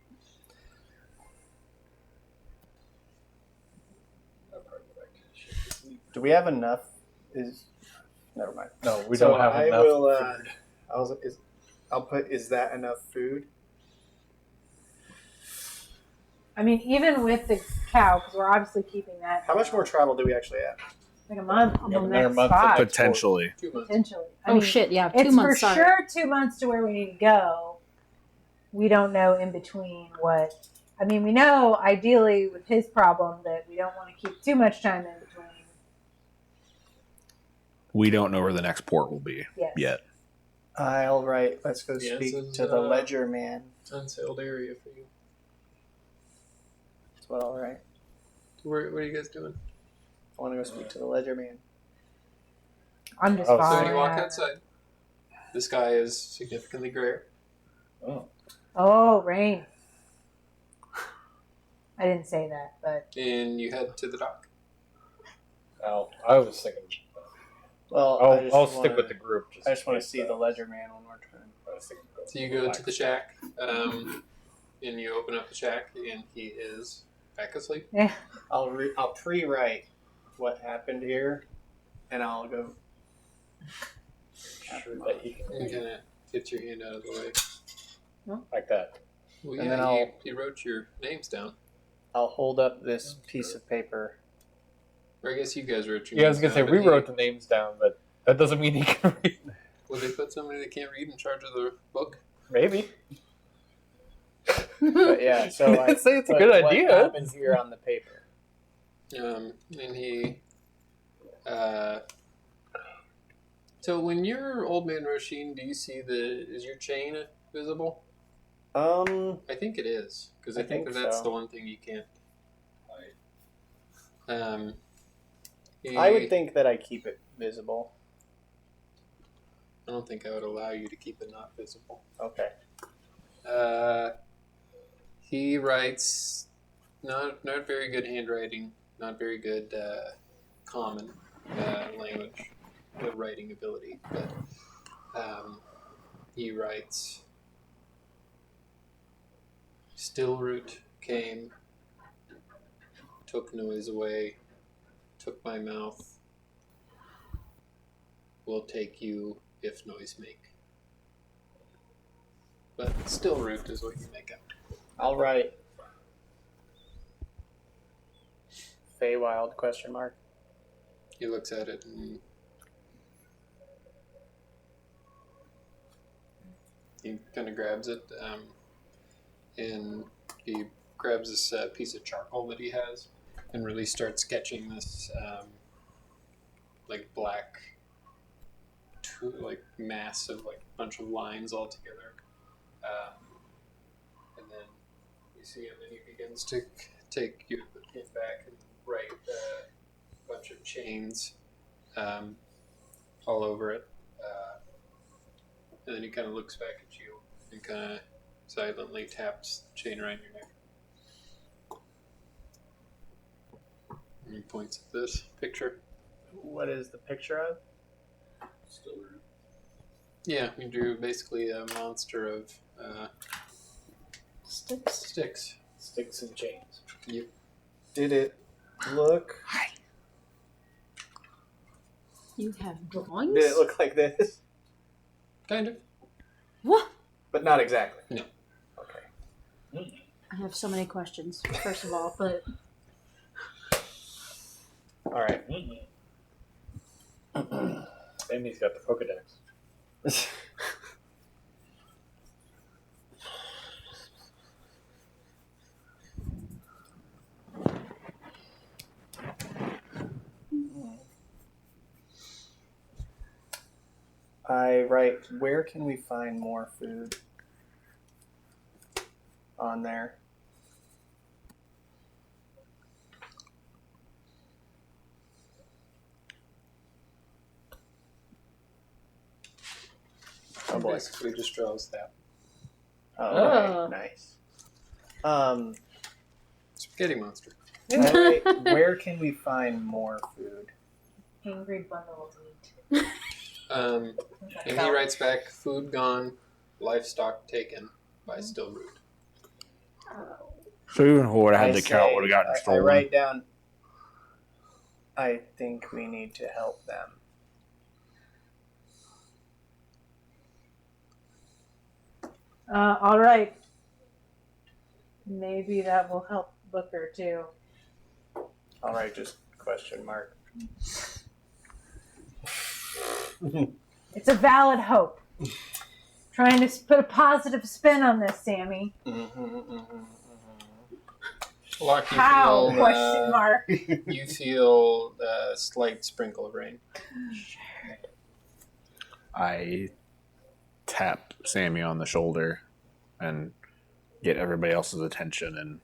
I'll probably go back to the ship to sleep. do we have enough? Never mind. No, we So don't have I enough. will, food. I'll put. Is that enough food? I mean, even with the cow, because we're obviously keeping that. How much more travel do we actually have? Like a month on the Another next month spot. to Potentially. 2 months. Potentially. I Oh mean, shit! Yeah, 2 It's months. for Sorry. sure 2 months to where we need to go. We don't know in between what. I mean, we know ideally with his problem that we don't want to keep too much time in between. We don't know where the next port will be Yes. yet. I'll write. Let's go Yeah, speak this is, to the ledger man. Unsailed area for you. That's what I'll write. What are you guys doing? I want to go speak to the ledger man. I'm just Oh, so So following. you walk that. outside. The sky is significantly grayer. Oh. Oh, rain. I didn't say that, but And you head to the dock. Oh, I was thinking. Well, I'll stick with the group. I just want in to case see the ledger man one more time. I was thinking So you go to the shack, and you open up the shack, and he is back asleep. yeah. I'll pre-write what happened here, and I'll go. sure that he can You kind of get your hand out of the way. like that. Well, And yeah, then he wrote your names down. I'll hold up this piece of paper. Or I guess you guys wrote your Yeah, I was names gonna say down. we but he- wrote the names down, but that doesn't mean he can read. Well, they put somebody that can't read in charge of the book. Maybe. But yeah, so I I'd say it's a put good what idea. happened here on the paper. And he. So when you're Old Man Roshin, do you see is your chain visible? I think it is, because I think that's so. the one thing you can't hide. I would think that I keep it visible. I don't think I would allow you to keep it not visible. Okay. He writes not very good handwriting, not very good common language, good writing ability, but he writes. Stillroot came, took noise away, took my mouth, will take you if noise make. But Stillroot is what you make out. I'll write Feywild ? He looks at it and he kind of grabs it, and he grabs this piece of charcoal that he has and really starts sketching this like black like mass of like a bunch of lines all together, and then you see him and he begins to take the pen back and write a bunch of chains all over it, and then he kind of looks back at you and kind of silently taps the chain around your neck. And he points at this picture. What is the picture of? Stillroot. Yeah, we drew basically a monster of sticks. Sticks and chains. Yep. Did it look? You have drawings? Did it look like this? Kind of. What? But not exactly. No. Okay. I have so many questions, first of all, but All right. Amy's got the Pokedex. I write, where can we find more food on there? Oh boy. Basically just draws that. Oh, Ugh. nice. Spaghetti monster. I write, where can we find more food? Angry bundle of meat. And he writes back, food gone, livestock taken by still root. So even who would have had I the cow say- would have gotten I stolen. write down, I think we need to help them. All right. Maybe that will help Booker too. All right, just question mark. It's a valid hope. Trying to put a positive spin on this, Sammy. Locke, you How? feel, Question mark. you feel a slight sprinkle of rain. I tap Sammy on the shoulder and get everybody else's attention and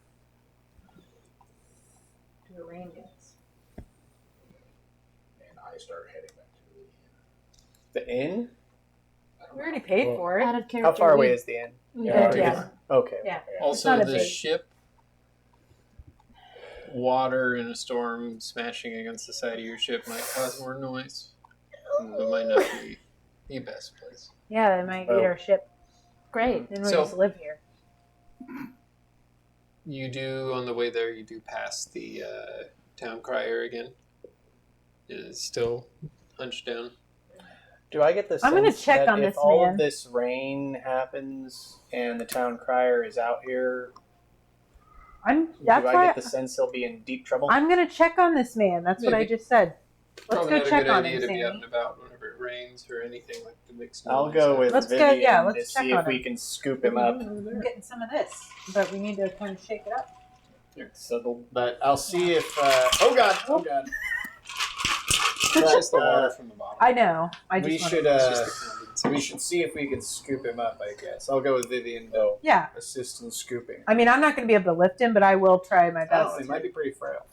Do a rain dance. And I start heading back to the inn. The inn? I don't We know. already paid for it. Out of character. How far away is the inn? Yeah. Okay. Yeah. Also, not a the big- ship, water in a storm smashing against the side of your ship might cause more noise. It might not be the best place. Yeah, they might Oh. eat our ship. Great. Then we So- just live here. You do, on the way there, you do pass the town crier again. It is still hunched down. Do I get the sense I'm gonna check that on if this all man. of this rain happens and the town crier is out here, do That's I why get the sense he'll be in deep trouble? I'm gonna check on this man. That's what I Maybe. just said. Let's Probably go not check a good on idea him, to be out Sammy. and about whenever it rains or anything like to make I'll noise. go with Let's go- Vivian yeah, to let's check see on if we him. can scoop him up. I'm getting some of this, but we need to kind of shake it up. But I'll see if. Oh god! Oh god! It's just the water from the bottom. I know. I just We wanna- should. It's just the condensation. We should see if we can scoop him up. I guess I'll go with Vivian to Yeah. assist in scooping. I mean, I'm not going to be able to lift him, but I will try my Oh, best he might be pretty frail.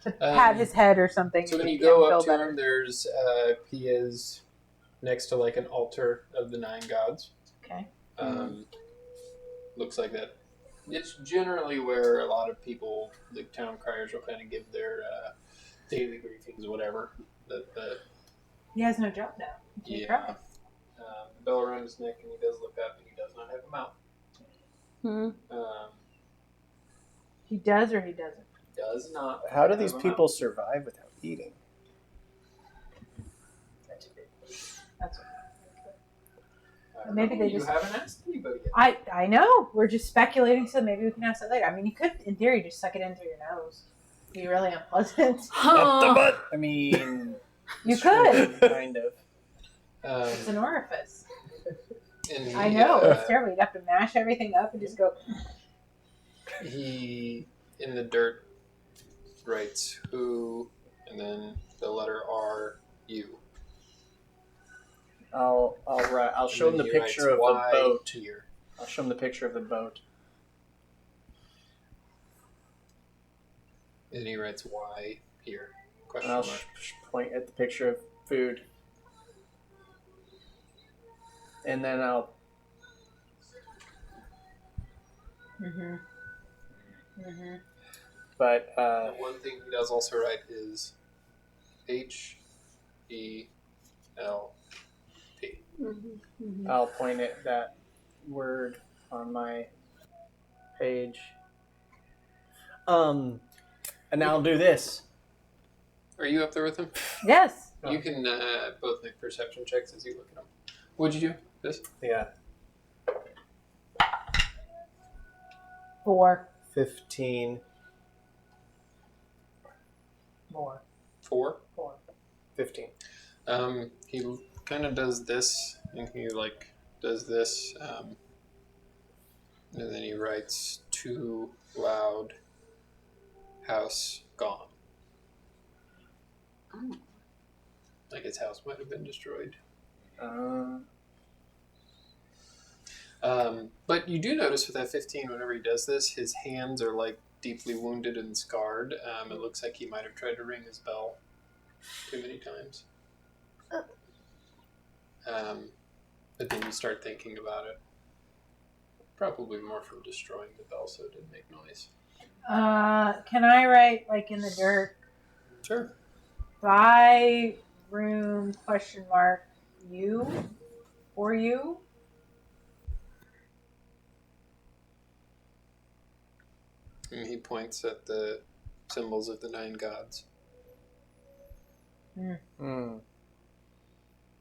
to pat his head or something. So and when you make him go feel up to better. him, there's he is next to like an altar of the 9 gods. Okay. Looks like that. It's generally where a lot of people, the town criers, will kind of give their daily briefings, whatever. He has no job now. He can't Yeah. try. Bell around his neck, and he does look up, and he does not have a mouth. He does or he doesn't. Does not. How do these have a people mouth. survive without eating? That's what. I don't Maybe know. they You just- haven't asked anybody yet. I know. We're just speculating, so maybe we can ask that later. I mean, you could, in theory, just suck it in through your nose. Be really unpleasant. I mean, You sure, could. kind of. It's an orifice. And he, I know. It's terrible. You'd have to mash everything up and just go. He in the dirt writes who, and then the letter R, you. I'll write. I'll show him And the then he picture of writes the Y boat. here. I'll show him the picture of the boat. And he writes Y here. And Question I'll mark. point at the picture of food. And then I'll. But One thing he does also write is HELP. I'll point at that word on my page. And I'll do this. Are you up there with him? Yes. You can both make perception checks as you look at him. What'd you do? This? Yeah. 4. 15. More. 4? 15. He kind of does this, and he like does this, and then he writes "too loud, house gone." Like his house might have been destroyed. But you do notice with that 15, whenever he does this, his hands are like deeply wounded and scarred. It looks like he might have tried to ring his bell too many times. But then you start thinking about it. Probably more from destroying the bell so it didn't make noise. Can I write like in the dirt? Sure. By room ? You or you? And he points at the symbols of the 9 gods.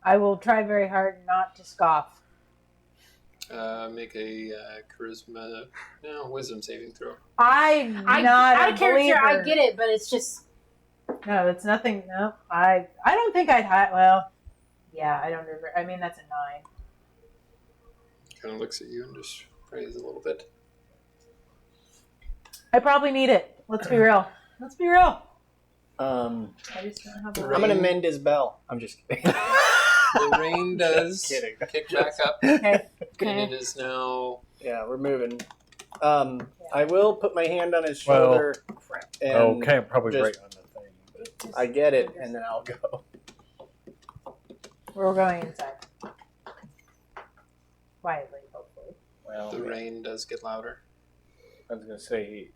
I will try very hard not to scoff. Make a wisdom saving throw. I'm not out a of character, I believer. get it, but it's just No, it's nothing. No, I don't think I'd hide. Well, yeah, I don't remember. I mean, that's a 9. Kind of looks at you and just prays a little bit. I probably need it. Let's be real. Let's be real. I'm I just don't have a gonna mend his bell. I'm just kidding. The rain does Just kidding. kick back up, Okay. and it is now. Yeah, we're moving. I will put my hand on his shoulder. And can't probably just- write on the thing. I get it, and then I'll go. We're going inside. Quietly, hopefully. Well, The rain does get louder. I was gonna say,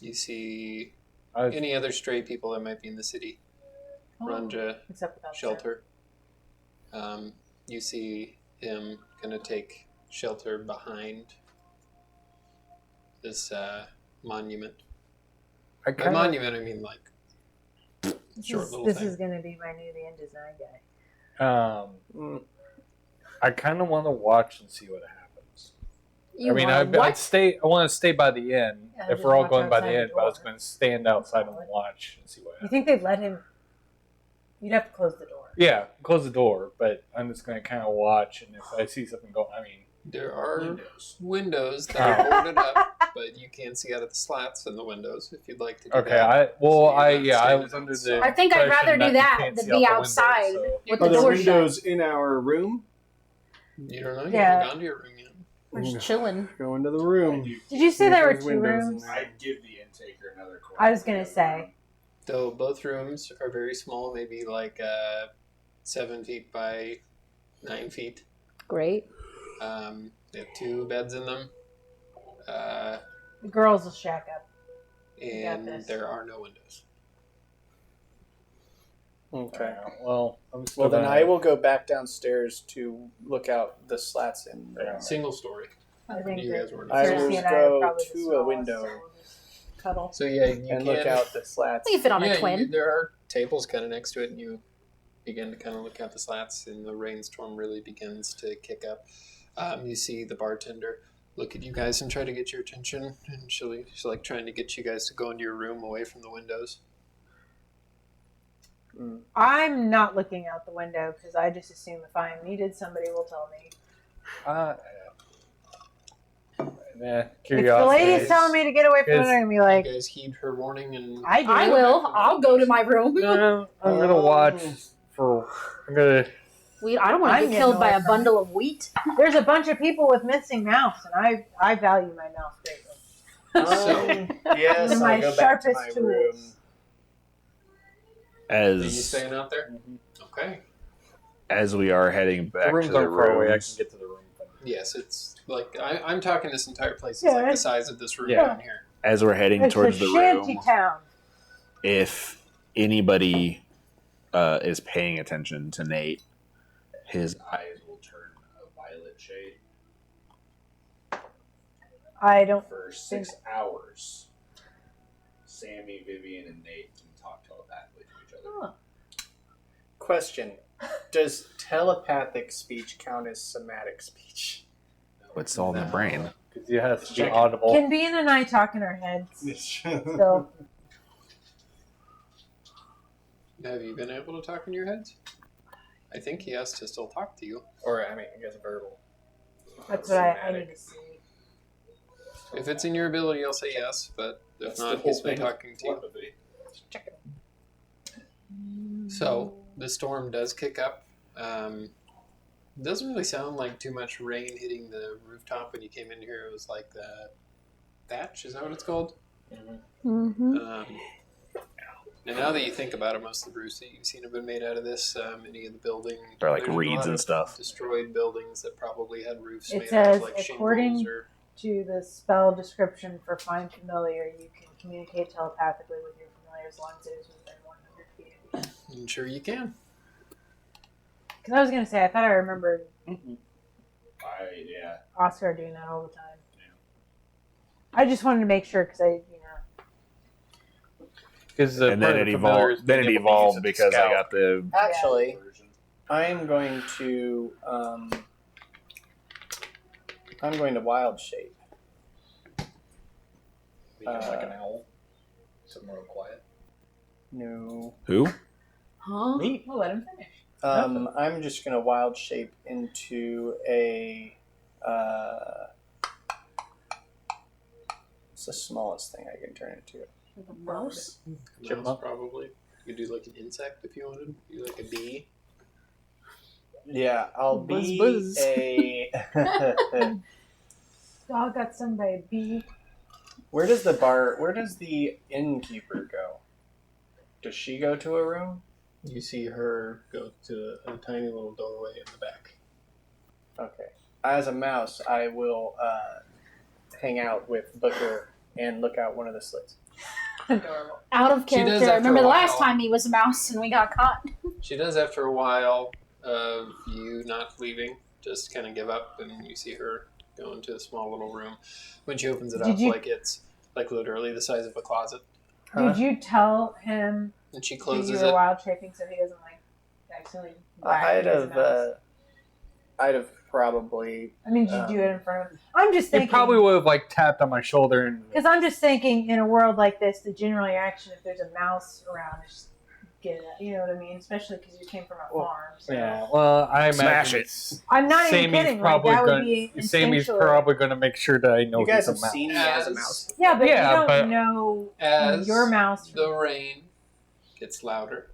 You see I, any other stray people that might be in the city run to Except without shelter. You see him gonna take shelter behind this monument. I By kind of, monument, I mean like short little This thing. is going to be my new the design guy. I kind of want to watch and see what happens. you I mean, wanna I want to stay by the end. Yeah, if just we're all watch going by the outside the end, but I was door. going to stand outside and watch and see what You happens. think they'd let him? You'd have to close the door. Yeah, close the door, but I'm just going to kind of watch, and if I see something going, I mean, There are Windows. windows that are boarded up, but you can see out of the slats in the windows if you'd like to do okay, that. I you're not I standing was under outside. the. I think I'd impression rather do you that can't than see be out the outside window, with Are the there door shut. windows in our room? You don't know? You Yeah. haven't gone to your room yet. We're just chilling. Go into the I room. do- Did you say there were There's 2 windows in rooms? there. I'd give the intaker another corner. I was gonna say. Though both rooms are very small, maybe like 7 feet by 9 feet. Great. They have 2 beds in them, The girls will shack up. and this. there are no windows. Okay. Well, I'm still Well, then gonna- I will go back downstairs to look out the slats in. Yeah. Single story. I think You that guys weren't. I Cersei will and I are go probably the to a smallest, window. so we'll just cuddle. So yeah, you and can look out the slats. We can fit on yeah, a twin. there are tables kind of next to it, and you begin to kind of look out the slats, and the rainstorm really begins to kick up. You see the bartender look at you guys and try to get your attention, and she's like trying to get you guys to go into your room away from the windows. I'm not looking out the window because I just assume if I am needed, somebody will tell me. Curiosity. If the lady's telling me to get away from the window, I'm gonna be like, You guys heed her warning, and I do. I will. I'll go to my room. No, I'm gonna watch for. I'm gonna. I don't want I'm to get getting killed by away a from bundle of wheat. There's a bunch of people with missing mouths, and I value my mouth greatly. Yes, One of my I'll go back to my sharpest room. tools. are you As staying out there? Mm-hmm. Okay. as we are heading back The to rooms the aren't far away. I can rooms, get to the room. Yes, it's like I'm talking. This entire place is Yeah, like the it's- size of this room Yeah. down here. as we're heading It's towards a the shanty room, town. if anybody is paying attention to Nate, his Eyes will turn a violet shade I don't. for 6 hours. Sammy, Vivian, and Nate can talk telepathically to each other. Question: does telepathic speech count as somatic speech? what's all in the brain. Because it has to be Check it. audible. Can Bean and I talk in our heads? So Have you been able to talk in your heads? I think he has to still talk to you. Or I guess verbal. that's what I need to see. If it's in your ability, I'll say yes. But if That's the not, whole he's been thing with talking to you. telepathy. So the storm does kick up. It doesn't really sound like too much rain hitting the rooftop when you came in here. It was like the thatch, is that what it's called? Mm-hmm. And now that you think about it, most of the roofs that you've seen have been made out of this. Any of the building, They're like there's a reeds lot and of stuff. destroyed buildings that probably had roofs It made out says, of like according shingles or. to the spell description for Find Familiar, you can communicate telepathically with your familiar as long as it is within 100 feet of you. I'm sure you can. Because I was going to say, I thought I remembered Yeah. Oscar doing that all the time. I just wanted to make sure because Because And then it evolved. Then it evolved because I got the. Actually, I am going to wild shape. Because like an owl. Somewhere quiet. No. Who? huh? Me. We'll let him finish. I'm just gonna wild shape into a. It's the smallest thing I can turn into. Like a mouse? Mouse, probably. You could do like an insect if you wanted. Do like a bee. Yeah, I'll Buzz, be buzz. a. Dog got stung by a bee. Where does the innkeeper go? Does she go to a room? You see her go to a tiny little doorway in the back. Okay. As a mouse, I will hang out with Booker and look out one of the slits. Adorable. Out of She does character. I after remember a the last while. time he was a mouse and we got caught. She does after a while of you not leaving, just kind of give up, and you see her go into a small little room. When she opens it Did up, you- like it's like literally the size of a closet, Did you tell him and she that you closes were it. wild shaping so he doesn't accidentally I'd whack you as a have mouse? probably. I mean, did you do it in front of him? I'm just He thinking. probably would have like tapped on my shoulder and. Because I'm just thinking, in a world like this, the general reaction if there's a mouse around is just get it. You know what I mean? Especially because you came from a farm. So. Yeah, well, I imagine Smash it. it's- I'm not even Sammy's kidding. Like, probably that would gonna. be Sammy's instinctually. probably going to make sure that I know You guys he's a have mouse. seen me as a mouse. Yeah, but Yeah, you don't but- know As your mouse. the rain gets louder,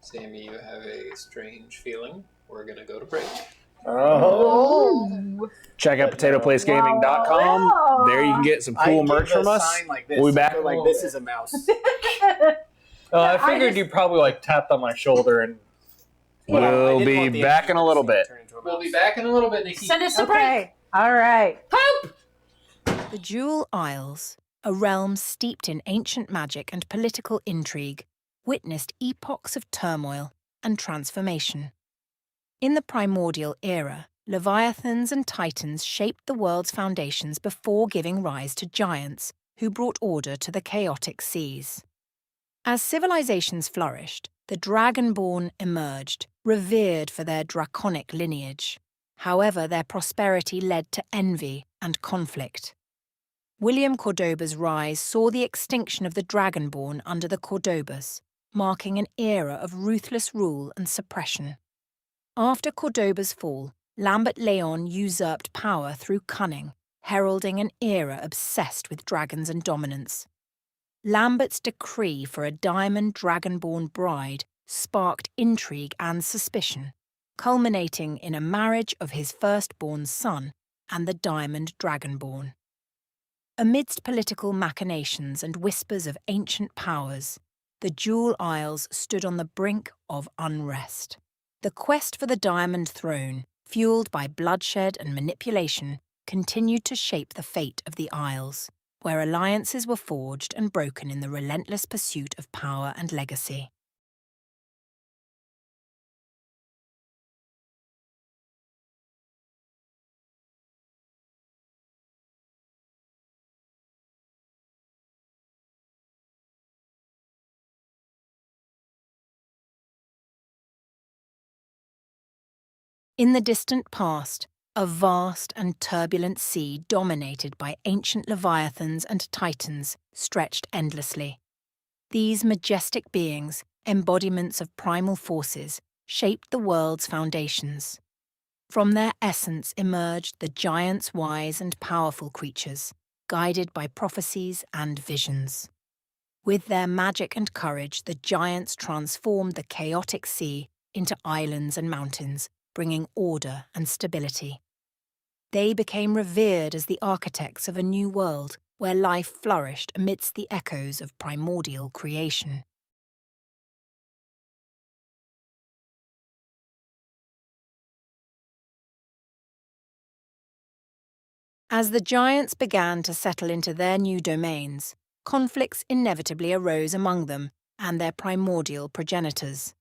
Sammy, you have a strange feeling. We're gonna go to break. Oh. Check out potatoplacegaming.com. Wow. There you can get some cool merch from us. Sign like this. We'll be back So, in a like little this bit. is a mouse. I I figured just- you probably like tapped on my shoulder and. We'll I didn't be want the back in a little innkeeper to bit. turn into a We'll mouse. be back in a little bit, Nikki. Send us a break. Okay. All right. The Jewel Isles, a realm steeped in ancient magic and political intrigue, witnessed epochs of turmoil and transformation. In the primordial era, Leviathans and Titans shaped the world's foundations before giving rise to giants, who brought order to the chaotic seas. As civilizations flourished, the Dragonborn emerged, revered for their draconic lineage. However, their prosperity led to envy and conflict. William Cordoba's rise saw the extinction of the Dragonborn under the Cordobas, marking an era of ruthless rule and suppression. After Cordoba's fall, Lambert Leon usurped power through cunning, heralding an era obsessed with dragons and dominance. Lambert's decree for a diamond dragonborn bride sparked intrigue and suspicion, culminating in a marriage of his firstborn son and the diamond dragonborn. Amidst political machinations and whispers of ancient powers, the Jewel Isles stood on the brink of unrest. The quest for the Diamond Throne, fueled by bloodshed and manipulation, continued to shape the fate of the Isles, where alliances were forged and broken in the relentless pursuit of power and legacy. In the distant past, a vast and turbulent sea dominated by ancient leviathans and titans stretched endlessly. These majestic beings, embodiments of primal forces, shaped the world's foundations. From their essence emerged the giants' wise and powerful creatures, guided by prophecies and visions. With their magic and courage, the giants transformed the chaotic sea into islands and mountains, bringing order and stability. They became revered as the architects of a new world where life flourished amidst the echoes of primordial creation. As the giants began to settle into their new domains, conflicts inevitably arose among them and their primordial progenitors.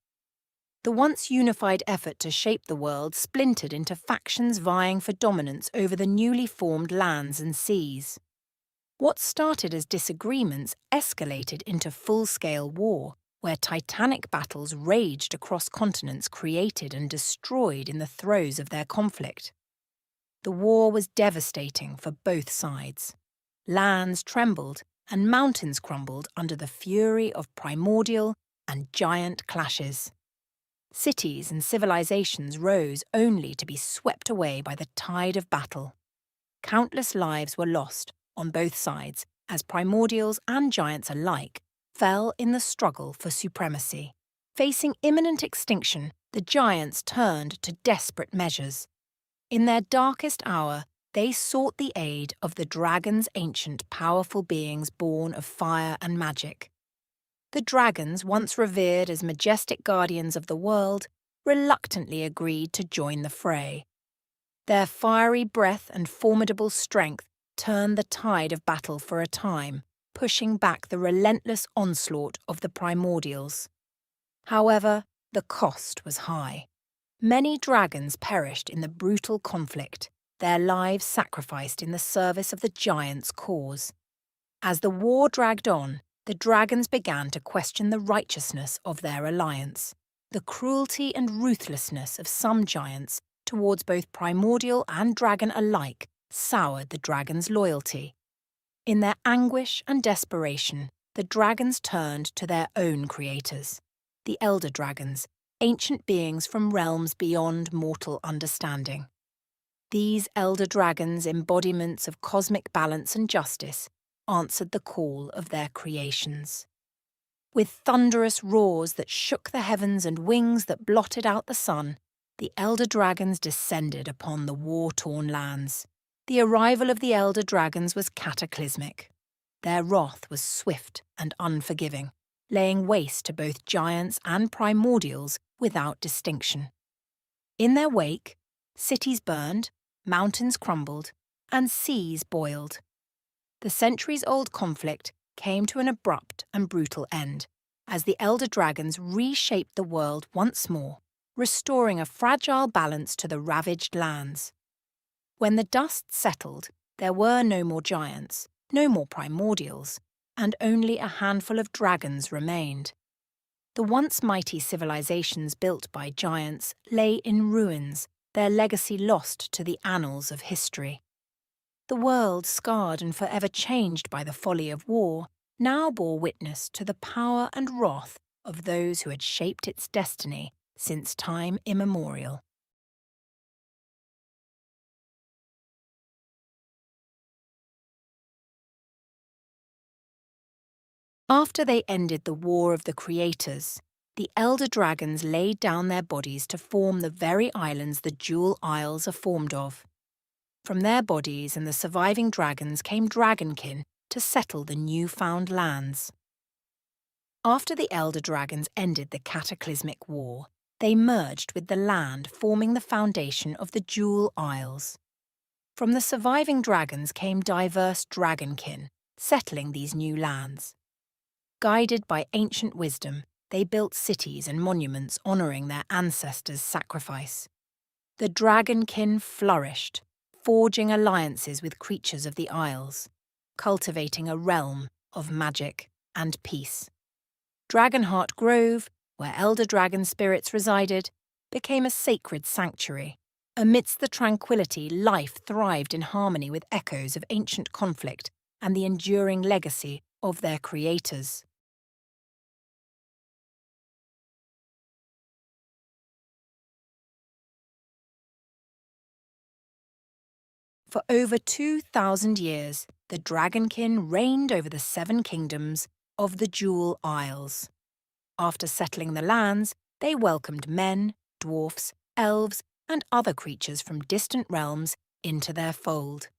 The once unified effort to shape the world splintered into factions vying for dominance over the newly formed lands and seas. What started as disagreements escalated into full-scale war, where titanic battles raged across continents created and destroyed in the throes of their conflict. The war was devastating for both sides. Lands trembled and mountains crumbled under the fury of primordial and giant clashes. Cities and civilizations rose only to be swept away by the tide of battle. Countless lives were lost on both sides as primordials and giants alike fell in the struggle for supremacy. Facing imminent extinction, the giants turned to desperate measures. In their darkest hour, they sought the aid of the dragons' ancient powerful beings born of fire and magic. The dragons, once revered as majestic guardians of the world, reluctantly agreed to join the fray. Their fiery breath and formidable strength turned the tide of battle for a time, pushing back the relentless onslaught of the primordials. However, the cost was high. Many dragons perished in the brutal conflict, their lives sacrificed in the service of the giants' cause. As the war dragged on, the dragons began to question the righteousness of their alliance. The cruelty and ruthlessness of some giants towards both primordial and dragon alike soured the dragons' loyalty. In their anguish and desperation, the dragons turned to their own creators, the elder dragons, ancient beings from realms beyond mortal understanding. These elder dragons, embodiments of cosmic balance and justice, answered the call of their creations. With thunderous roars that shook the heavens and wings that blotted out the sun, the elder dragons descended upon the war-torn lands. The arrival of the elder dragons was cataclysmic. Their wrath was swift and unforgiving, laying waste to both giants and primordials without distinction. In their wake, cities burned, mountains crumbled, and seas boiled. The centuries-old conflict came to an abrupt and brutal end, as the elder dragons reshaped the world once more, restoring a fragile balance to the ravaged lands. When the dust settled, there were no more giants, no more primordials, and only a handful of dragons remained. The once mighty civilizations built by giants lay in ruins, their legacy lost to the annals of history. The world, scarred and forever changed by the folly of war, now bore witness to the power and wrath of those who had shaped its destiny since time immemorial. After they ended the War of the Creators, the elder dragons laid down their bodies to form the very islands the Jewel Isles are formed of. From their bodies and the surviving dragons came dragonkin to settle the newfound lands. After the elder dragons ended the cataclysmic war, they merged with the land, forming the foundation of the Jewel Isles. From the surviving dragons came diverse dragonkin, settling these new lands. Guided by ancient wisdom, they built cities and monuments honouring their ancestors' sacrifice. The dragonkin flourished, forging alliances with creatures of the Isles, cultivating a realm of magic and peace. Dragonheart Grove, where elder dragon spirits resided, became a sacred sanctuary. Amidst the tranquility, life thrived in harmony with echoes of ancient conflict and the enduring legacy of their creators. For over 2,000 years, the dragonkin reigned over the 7 kingdoms of the Jewel Isles. After settling the lands, They welcomed men, dwarfs, elves, and other creatures from distant realms into their fold.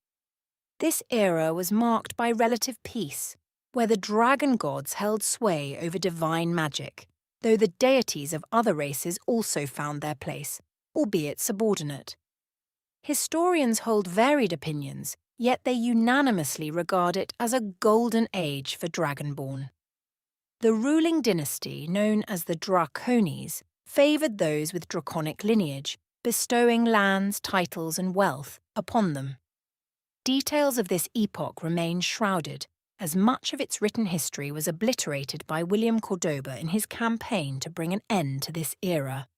This era was marked by relative peace, where the dragon gods held sway over divine magic, though the deities of other races also found their place, albeit subordinate. Historians hold varied opinions, yet they unanimously regard it as a golden age for Dragonborn. The ruling dynasty, known as the Draconis, favoured those with draconic lineage, bestowing lands, titles, and wealth upon them. Details of this epoch remain shrouded, as much of its written history was obliterated by William Cordoba in his campaign to bring an end to this era.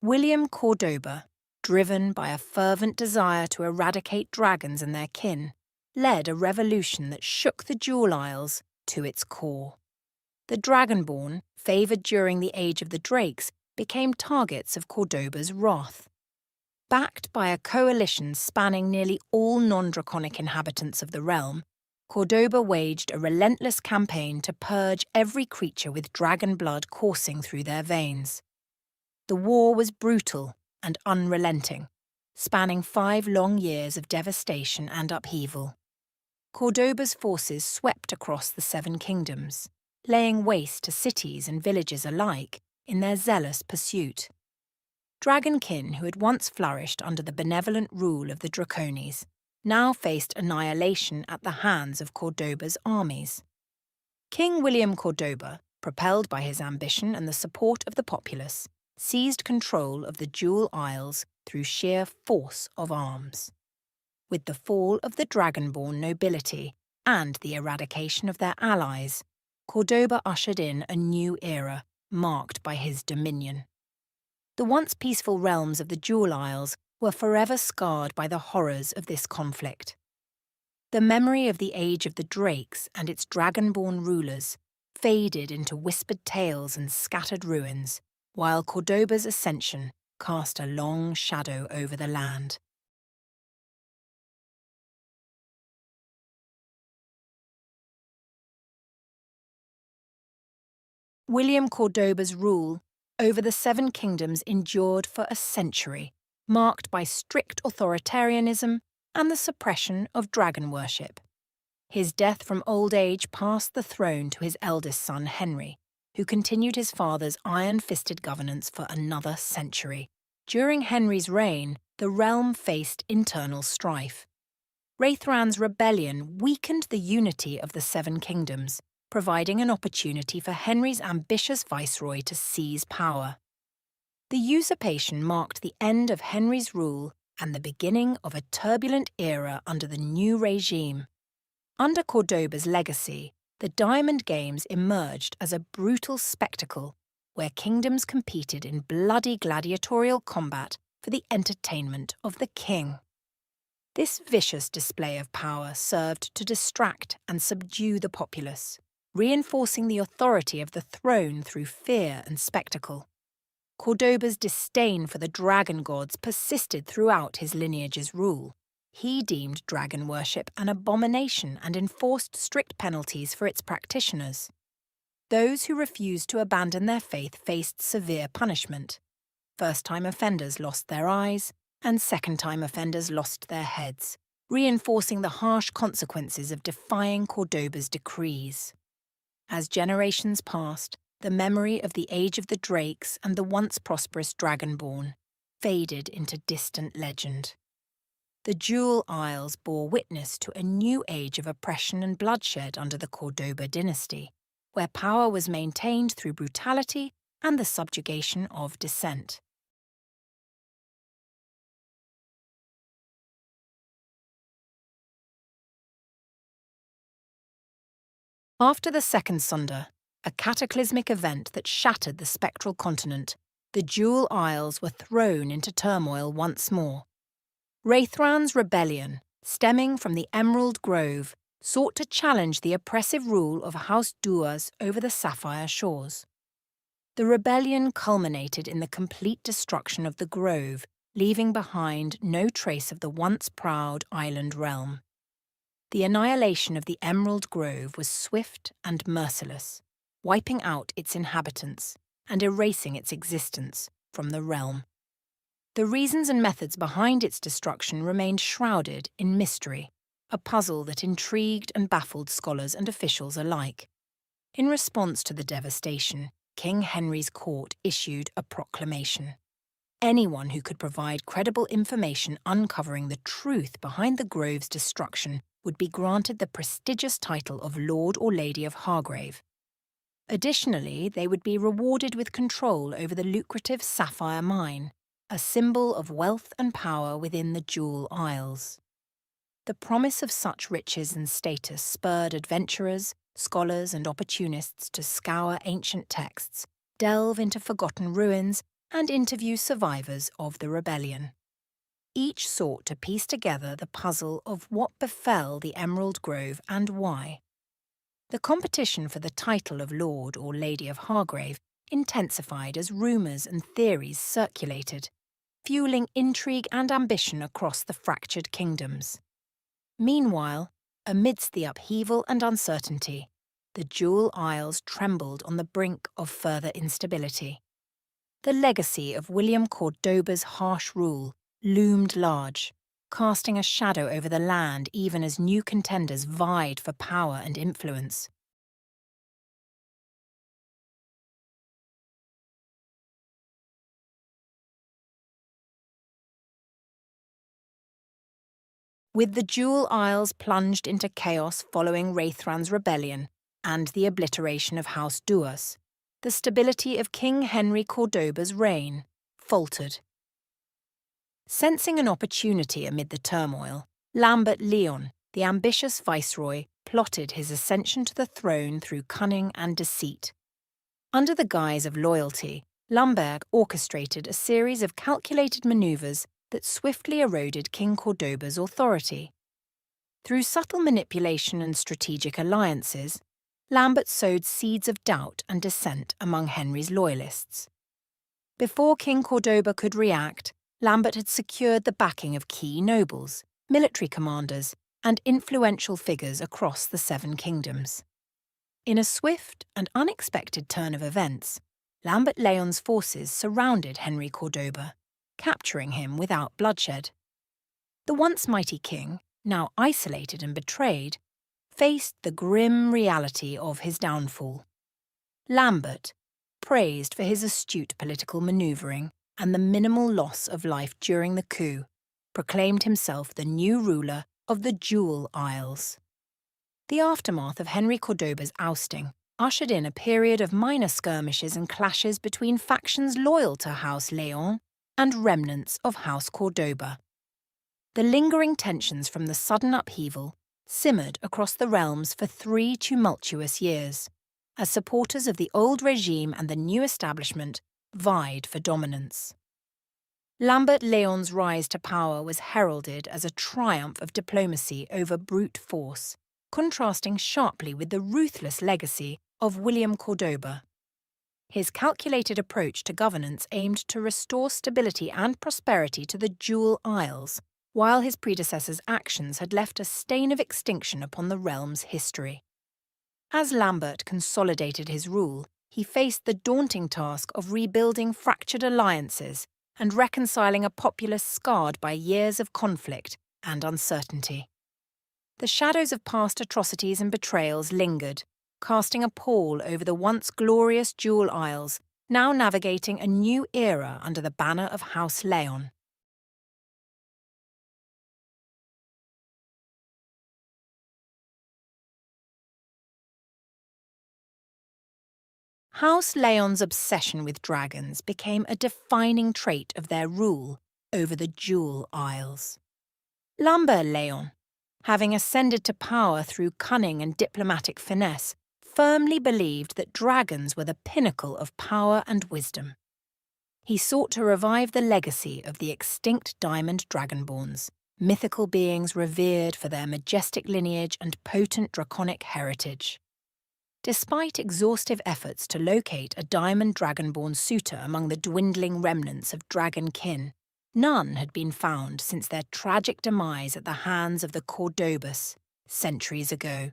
William Cordoba, driven by a fervent desire to eradicate dragons and their kin, led a revolution that shook the Jewel Isles to its core. The Dragonborn, favoured during the Age of the Drakes, became targets of Cordoba's wrath. Backed by a coalition spanning nearly all non-draconic inhabitants of the realm, Cordoba waged a relentless campaign to purge every creature with dragon blood coursing through their veins. The war was brutal and unrelenting, spanning 5 long years of devastation and upheaval. Cordoba's forces swept across the 7 kingdoms, laying waste to cities and villages alike in their zealous pursuit. Dragonkin, who had once flourished under the benevolent rule of the Draconis, now faced annihilation at the hands of Cordoba's armies. King William Cordoba, propelled by his ambition and the support of the populace, seized control of the Jewel Isles through sheer force of arms. With the fall of the Dragonborn nobility and the eradication of their allies, Cordoba ushered in a new era marked by his dominion. The once peaceful realms of the Jewel Isles were forever scarred by the horrors of this conflict. The memory of the Age of the Drakes and its Dragonborn rulers faded into whispered tales and scattered ruins, while Cordoba's ascension cast a long shadow over the land. William Cordoba's rule over the 7 kingdoms endured for a century, marked by strict authoritarianism and the suppression of dragon worship. His death from old age passed the throne to his eldest son Henry, who continued his father's iron-fisted governance for another century. During Henry's reign, the realm faced internal strife. Raithran's rebellion weakened the unity of the 7 kingdoms, providing an opportunity for Henry's ambitious viceroy to seize power. The usurpation marked the end of Henry's rule and the beginning of a turbulent era under the new regime. Under Cordoba's legacy, the Diamond Games emerged as a brutal spectacle where kingdoms competed in bloody gladiatorial combat for the entertainment of the king. This vicious display of power served to distract and subdue the populace, reinforcing the authority of the throne through fear and spectacle. Cordoba's disdain for the dragon gods persisted throughout his lineage's rule. He deemed dragon worship an abomination and enforced strict penalties for its practitioners. Those who refused to abandon their faith faced severe punishment. First-time offenders lost their eyes, and second-time offenders lost their heads, reinforcing the harsh consequences of defying Cordoba's decrees. As generations passed, the memory of the Age of the Drakes and the once prosperous Dragonborn faded into distant legend. The Jewel Isles bore witness to a new age of oppression and bloodshed under the Cordoba dynasty, where power was maintained through brutality and the subjugation of dissent. After the Second Sunder, a cataclysmic event that shattered the spectral continent, the Jewel Isles were thrown into turmoil once more. Raithran's rebellion, stemming from the Emerald Grove, sought to challenge the oppressive rule of House Duas over the Sapphire Shores. The rebellion culminated in the complete destruction of the Grove, leaving behind no trace of the once proud island realm. the annihilation of the Emerald Grove was swift and merciless, wiping out its inhabitants and erasing its existence from the realm. The reasons and methods behind its destruction remained shrouded in mystery, a puzzle that intrigued and baffled scholars and officials alike. In response to the devastation, King Henry's court issued a proclamation. Anyone who could provide credible information uncovering the truth behind the Grove's destruction would be granted the prestigious title of Lord or Lady of Hargrave. Additionally, they would be rewarded with control over the lucrative sapphire mine, a symbol of wealth and power within the Jewel Isles. The promise of such riches and status spurred adventurers, scholars, and opportunists to scour ancient texts, delve into forgotten ruins, and interview survivors of the rebellion. Each sought to piece together the puzzle of what befell the Emerald Grove and why. The competition for the title of Lord or Lady of Hargrave intensified as rumours and theories circulated, fueling intrigue and ambition across the fractured kingdoms. Meanwhile, amidst the upheaval and uncertainty, the Jewel Isles trembled on the brink of further instability. The legacy of William Cordoba's harsh rule loomed large, casting a shadow over the land even as new contenders vied for power and influence. With the Jewel Isles plunged into chaos following Raithran's rebellion and the obliteration of House Duas, the stability of King Henry Cordoba's reign faltered. Sensing an opportunity amid the turmoil, Lambert Leon, the ambitious viceroy, plotted his ascension to the throne through cunning and deceit. Under the guise of loyalty, Lambert orchestrated a series of calculated maneuvers that swiftly eroded King Cordoba's authority. Through subtle manipulation and strategic alliances, Lambert sowed seeds of doubt and dissent among Henry's loyalists. Before King Cordoba could react, Lambert had secured the backing of key nobles, military commanders, and influential figures across the Seven Kingdoms. In a swift and unexpected turn of events, Lambert Leon's forces surrounded Henry Cordoba, capturing him without bloodshed. The once mighty king, now isolated and betrayed, faced the grim reality of his downfall. Lambert, praised for his astute political manoeuvring and the minimal loss of life during the coup, proclaimed himself the new ruler of the Jewel Isles. The aftermath of Henry Cordoba's ousting ushered in a period of minor skirmishes and clashes between factions loyal to House Leon and remnants of House Cordoba. The lingering tensions from the sudden upheaval simmered across the realms for 3 tumultuous years, as supporters of the old regime and the new establishment vied for dominance. Lambert Leon's rise to power was heralded as a triumph of diplomacy over brute force, contrasting sharply with the ruthless legacy of William Cordoba. His calculated approach to governance aimed to restore stability and prosperity to the Jewel Isles, while his predecessor's actions had left a stain of extinction upon the realm's history. As Lambert consolidated his rule, he faced the daunting task of rebuilding fractured alliances and reconciling a populace scarred by years of conflict and uncertainty. The shadows of past atrocities and betrayals lingered, casting a pall over the once glorious Jewel Isles, now navigating a new era under the banner of House Leon. House Leon's obsession with dragons became a defining trait of their rule over the Jewel Isles. Lambert Leon, having ascended to power through cunning and diplomatic finesse, firmly believed that dragons were the pinnacle of power and wisdom. He sought to revive the legacy of the extinct diamond dragonborns, mythical beings revered for their majestic lineage and potent draconic heritage. Despite exhaustive efforts to locate a diamond dragonborn suitor among the dwindling remnants of dragon kin, none had been found since their tragic demise at the hands of the Cordobas, centuries ago.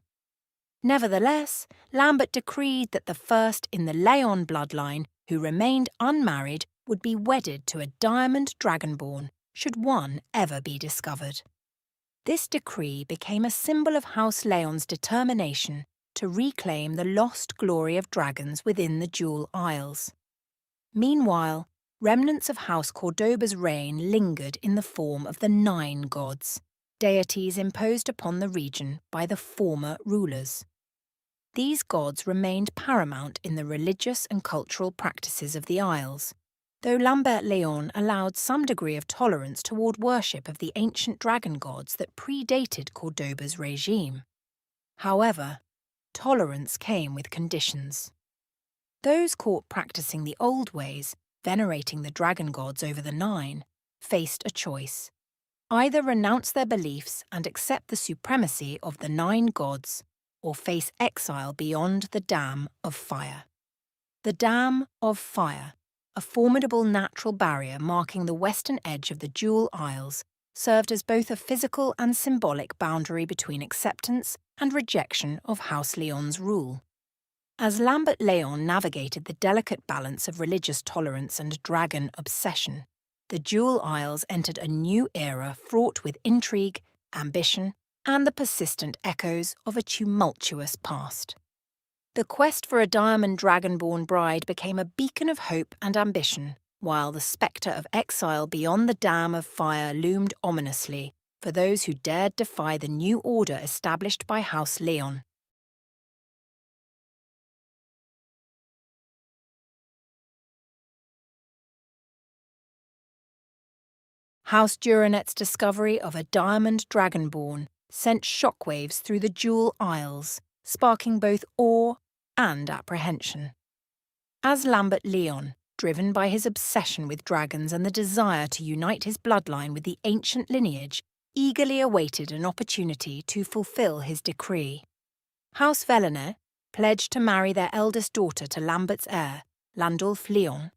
Nevertheless, Lambert decreed that the first in the Leon bloodline who remained unmarried would be wedded to a diamond dragonborn, should one ever be discovered. This decree became a symbol of House Leon's determination to reclaim the lost glory of dragons within the Jewel Isles. Meanwhile, remnants of House Cordoba's reign lingered in the form of the Nine Gods, deities imposed upon the region by the former rulers. These gods remained paramount in the religious and cultural practices of the Isles, though Lambert Leon allowed some degree of tolerance toward worship of the ancient dragon gods that predated Cordoba's regime. However, tolerance came with conditions. Those caught practicing the old ways, venerating the dragon gods over the Nine, faced a choice. Either renounce their beliefs and accept the supremacy of the Nine Gods, or face exile beyond the Dam of Fire. The Dam of Fire, a formidable natural barrier marking the western edge of the Jewel Isles, served as both a physical and symbolic boundary between acceptance and rejection of House Leon's rule. As Lambert Leon navigated the delicate balance of religious tolerance and dragon obsession, the Jewel Isles entered a new era fraught with intrigue, ambition, and the persistent echoes of a tumultuous past. The quest for a diamond dragonborn bride became a beacon of hope and ambition, while the spectre of exile beyond the Dam of Fire loomed ominously for those who dared defy the new order established by House Leon. House Duranet's discovery of a diamond dragonborn sent shockwaves through the Jewel Isles, sparking both awe and apprehension. As Lambert Leon, driven by his obsession with dragons and the desire to unite his bloodline with the ancient lineage, eagerly awaited an opportunity to fulfill his decree. House Velanet, pledged to marry their eldest daughter to Lambert's heir, Landulf Leon,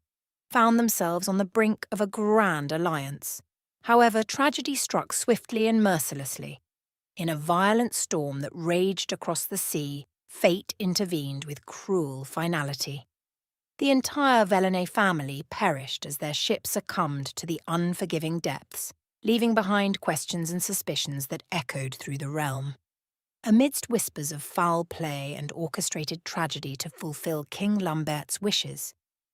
found themselves on the brink of a grand alliance. However, tragedy struck swiftly and mercilessly. In a violent storm that raged across the sea, fate intervened with cruel finality. The entire Velanet family perished as their ship succumbed to the unforgiving depths, leaving behind questions and suspicions that echoed through the realm. Amidst whispers of foul play and orchestrated tragedy to fulfill King Lambert's wishes,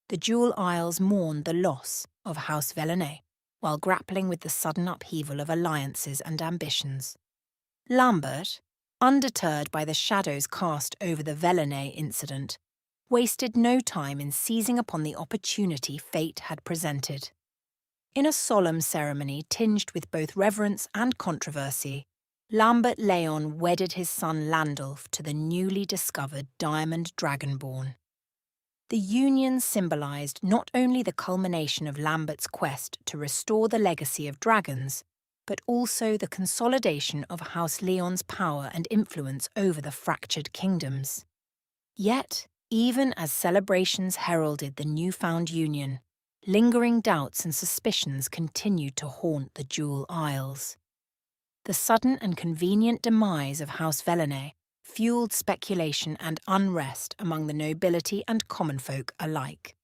the Jewel Isles mourned the loss of House Velanet, while grappling with the sudden upheaval of alliances and ambitions. Lambert, undeterred by the shadows cast over the Velanet incident, wasted no time in seizing upon the opportunity fate had presented. In a solemn ceremony tinged with both reverence and controversy, Lambert Leon wedded his son Landulf to the newly discovered diamond dragonborn. The union symbolised not only the culmination of Lambert's quest to restore the legacy of dragons, but also the consolidation of House Leon's power and influence over the fractured kingdoms. Yet, even as celebrations heralded the newfound union, lingering doubts and suspicions continued to haunt the Jewel Isles. The sudden and convenient demise of House Velanet fueled speculation and unrest among the nobility and common folk alike.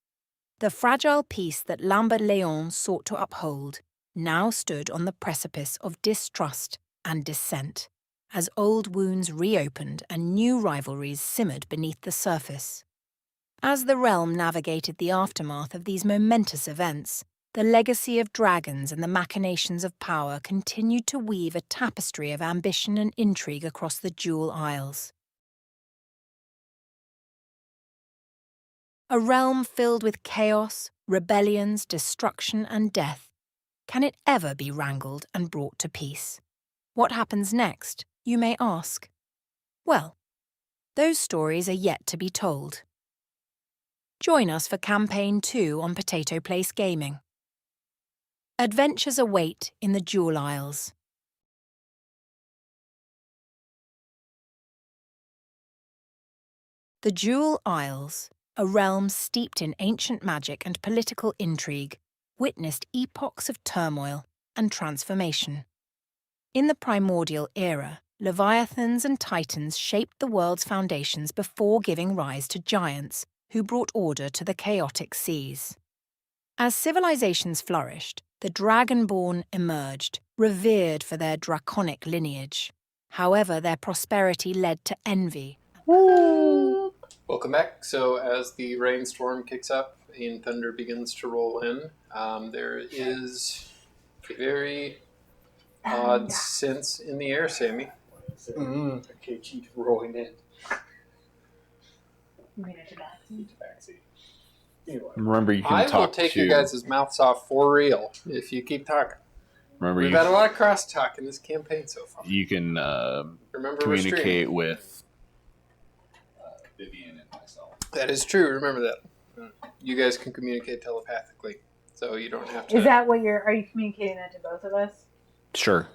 The fragile peace that Lambert Leon sought to uphold now stood on the precipice of distrust and dissent, as old wounds reopened and new rivalries simmered beneath the surface. As the realm navigated the aftermath of these momentous events, the legacy of dragons and the machinations of power continued to weave a tapestry of ambition and intrigue across the Jewel Isles. A realm filled with chaos, rebellions, destruction, and death. Can it ever be wrangled and brought to peace? What happens next, you may ask? Well, those stories are yet to be told. Join us for Campaign 2 on Potato Place Gaming. Adventures await in the Jewel Isles. The Jewel Isles, a realm steeped in ancient magic and political intrigue, witnessed epochs of turmoil and transformation. In the primordial era, Leviathans and Titans shaped the world's foundations before giving rise to giants, who brought order to the chaotic seas. As civilizations flourished, the Dragonborn emerged, revered for their draconic lineage. However, their prosperity led to envy. Welcome back. So as the rainstorm kicks up and thunder begins to roll in, there is a very odd sense in the air, Sammy. A KG rolling in. Remember, you can I talk will take to... your guys' mouths off for real if you keep talking. Remember, We've had a lot of crosstalk in this campaign so far. you can Remember, communicate with... Vivian and myself. That is true. Remember that. You guys can communicate telepathically, so you don't have to. Is that what are you communicating that to both of us? Sure.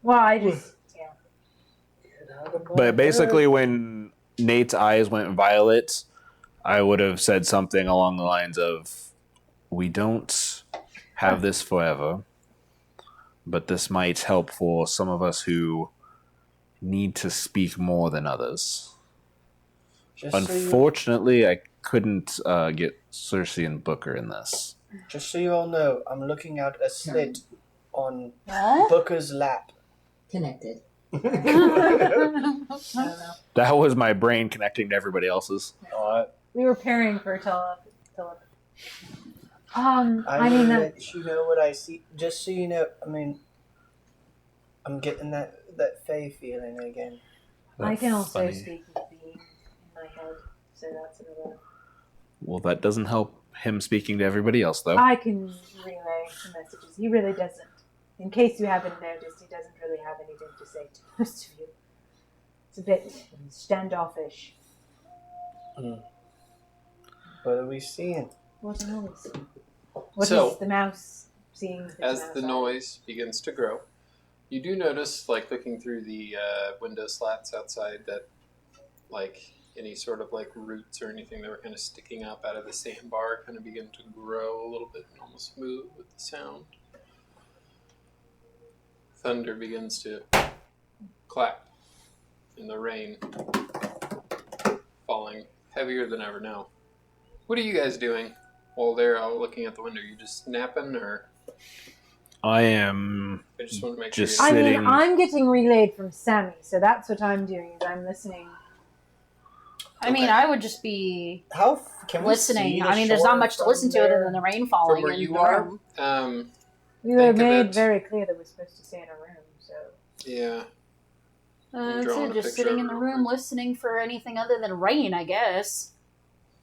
Well, I just, But basically, when Nate's eyes went violet, I would have said something along the lines of, "We don't have this forever, but this might help for some of us who need to speak more than others." Unfortunately, I couldn't get Cersei and Booker in this. Just so you all know, I'm looking out a slit on Booker's lap. Connected. That was my brain connecting to everybody else's. we were pairing for telepathy. I mean, let you know what I see. Just so you know, I mean, I'm getting that Fae feeling again. I can also funny. speak with beings in my head, so that's another. Well, that doesn't help him speaking to everybody else, though. I can relay the messages. He really doesn't. In case you haven't noticed, he doesn't really have anything to say to most of you. It's a bit standoffish. What are we seeing? What are we seeing? What So, is the mouse seeing? As the noise begins to grow, you do notice, like looking through the window slats outside, that like any sort of like roots or anything that were kind of sticking up out of the sandbar kind of begin to grow a little bit and almost move with the sound. Thunder begins to clap, and the rain falling heavier than ever now. What are you guys doing while they're all looking at the window? You just napping, or? I am I just want to make just sure. I sitting. mean, I'm getting relayed from Sammy, so that's what I'm doing. Is I'm listening. I mean, I would just be Can we listening. see the I mean, there's not shore much to from listen to there? other than the rain falling. From where in you the are, room. We were Think of made it. very clear that we're supposed to stay in a room, so. Yeah. I'm So drawing a just picture sitting of in it the real room quick. listening for anything other than rain, I guess.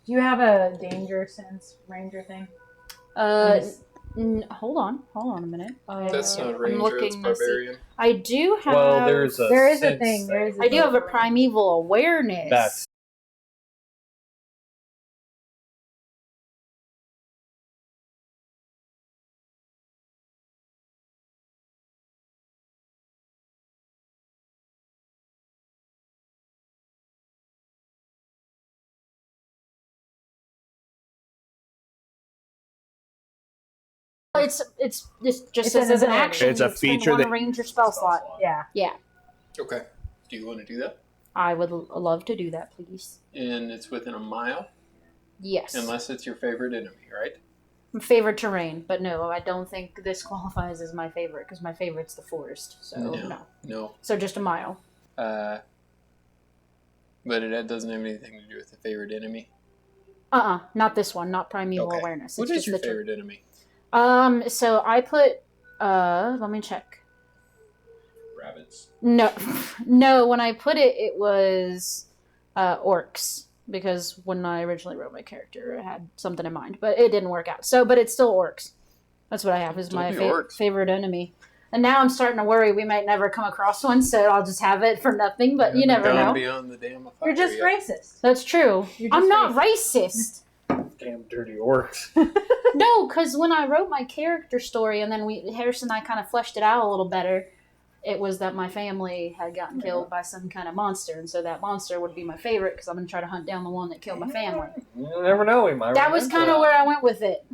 Do you have a danger sense ranger thing? Hold on a minute. That's not I'm ranger, it's looking to see. barbarian. I do have. Well, there's a There is a sense thing. There there. is. I do have a primeval awareness. That's It's just It's as an an action. It's a you spend feature one that- ranger spell slot. Yeah. Okay. Do you want to do that? I would love to do that, please. And it's within a mile, Yes. unless it's your favorite enemy, right? Favorite terrain, but no, I don't think this qualifies as my favorite because my favorite's the forest. So no. No. So just a mile. But it doesn't have anything to do with the favorite enemy. Not this one. Not primeval Okay. awareness. What It's is just your the favorite enemy? So I put. Let me check. Rabbits. No. When I put it, it was orcs because when I originally wrote my character, I had something in mind, but it didn't work out. So, but it's still orcs. That's what I have is Still my be orcs. favorite enemy. And now I'm starting to worry we might never come across one, so I'll just have it for nothing. But you never Gone know. beyond the damn You're just racist. That's true. You're just I'm not racist. damn dirty orcs. No, because when I wrote my character story, and then Harrison and I kind of fleshed it out a little better, it was that my family had gotten killed by some kind of monster, and so that monster would be my favorite because I'm going to try to hunt down the one that killed my family. You never know, we might. That was kind of where I went with it.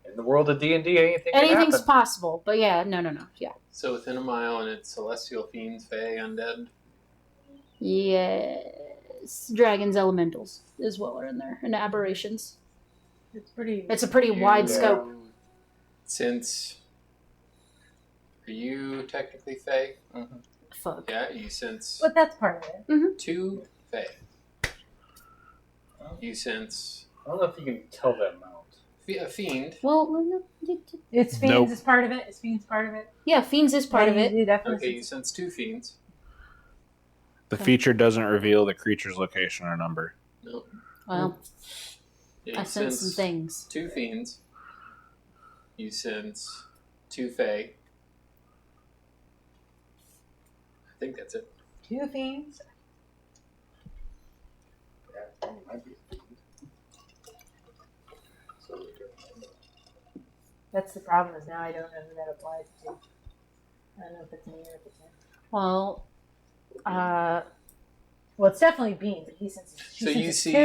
And the world of D&D, anything can Anything's happen. possible, but yeah, no. Yeah. So within a mile, and it's celestial fiends, fae, undead. Yes. Dragons, elementals as well are in there, and aberrations. It's a pretty wide scope. Since are you technically fae? Mm-hmm. Fuck. Yeah, you sense But that's part of it. 2 fae. You sense I don't know if you can tell that amount. a fiend. It's Fiends Nope. is part of it. Is Fiends part of it? Yeah, fiends is part of it. You definitely Okay, you sense 2 fiends. The feature doesn't reveal the creature's location or number. No. Well, Yeah, I sense some things. 2 fiends. You sense 2 fae. I think that's it. 2 Fiends. That's the problem. Is now I don't know who that applies to. I don't know if it's me or if it's him. Well, Well, it's definitely Bean, but he senses. She So you senses see 2.